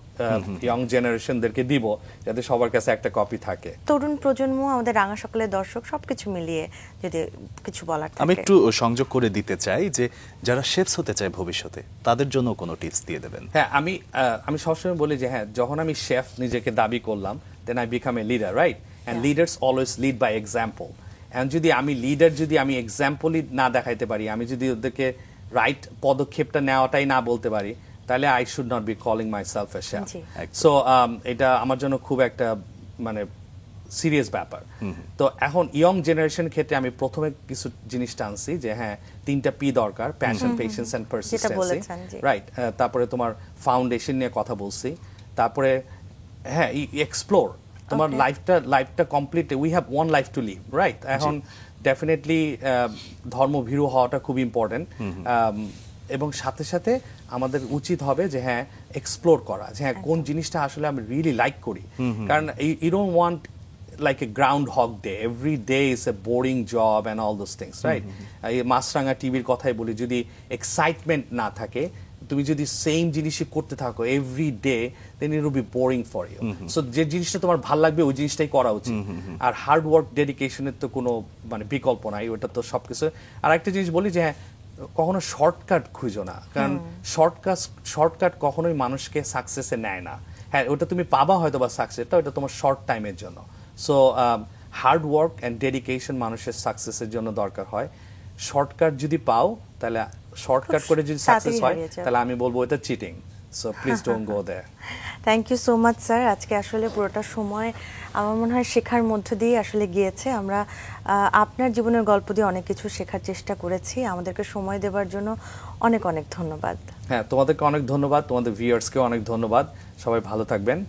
ইয়ং জেনারেশনদেরকে দিব যাতে সবার কাছে একটা কপি থাকে। তরুণ প্রজন্ম, আমাদের রাঙা সকলের দর্শক সবকিছু মিলিয়ে যদি কিছু বলার থাকে। আমি একটু সংযোগ করে দিতে চাই যে যারা শেফস হতে চায় ভবিষ্যতে তাদের জন্য কোনো টিপস দিয়ে দেবেন? হ্যাঁ, আমি সবসময় বলি যে হ্যাঁ, যখন আমি শেফ নিজেকে দাবি করলাম, then I become a leader, right? And leaders always lead by example. And যদি আমি এক্সাম্পলই না দেখাইতে পারি, আমি যদি ওদেরকে রাইট পদক্ষেপটা নেওয়াটাই না বলতে পারি, তাহলে I should not be calling my self A chef. G. So এটা আমার জন্য খুব একটা মানে সিরিয়াস ব্যাপার। তো এখন ইয়ং জেনারেশন ক্ষেত্রে আমি প্রথমে কিছু জিনিস টানছি যে হ্যাঁ, 3টা পি দরকার: প্যাশন, পেশেন্স এন্ড পারসিস্টেন্সি, বলেছেন, জি। রাইট? তারপরে তোমার ফাউন্ডেশন নিয়ে কথা বলছি। তারপরে হ্যাঁ, এক্সপ্লোর তোমার লাইফটা complete, we have one life to live, right? এখন ডেফিনেটলি ধর্মভীরু হওয়াটা খুব ইম্পর্টেন্ট। এবং সাথে সাথে আমাদের উচিত হবে যে হ্যাঁ, এক্সপ্লোর করা, যে হ্যাঁ কোন জিনিসটা আসলে আমি রিয়েলি লাইক করি। কারণ you don't want like a groundhog day. Every day is a boring job and all those things, right? এই মাছরাঙা টিভির কথাই বলি, যদি এক্সাইটমেন্ট না থাকে, তুমি যদি সেম জিনিসই করতে থাকো every day, then it will be boring for you. So যে জিনিসটা তোমার ভালো লাগবে ওই জিনিসটাই করা উচিত। আর হার্ড ওয়ার্ক, ডেডিকেশনের তো কোনো মানে বিকল্প নাই, ওটা তো সবকিছু। আর একটা জিনিস বলি যে হ্যাঁ, কখনো শর্টকাট খুঁজো না, কারণ শর্টকাট কখনোই মানুষকে সাকসেসে নেয় না। হ্যাঁ, ওটা তুমি পাবা হয়তো বা সাকসেসটা, ওটা তোমার শর্ট টাইমের জন্য। So hard work and dedication মানুষের সাকসেসের জন্য দরকার হয়। শর্টকাট যদি পাও, তাহলে শর্টকাট করে যদি সাকসেস হয়, তাহলে আমি বলবো এটা cheating. So please don't go there. Thank you so much sir. আজকে আসলে পুরোটা সময় আমার মনে হয় শেখার মধ্য দিয়ে আসলে গিয়েছে। আমরা আপনার জীবনের গল্প দিয়ে অনেক কিছু শেখার চেষ্টা করেছি। আমাদেরকে সময় দেওয়ার জন্য অনেক অনেক ধন্যবাদ। হ্যাঁ, তোমাদেরকে অনেক ধন্যবাদ, তোমাদের ভিউয়ার্সকে অনেক ধন্যবাদ। সবাই ভালো থাকবেন।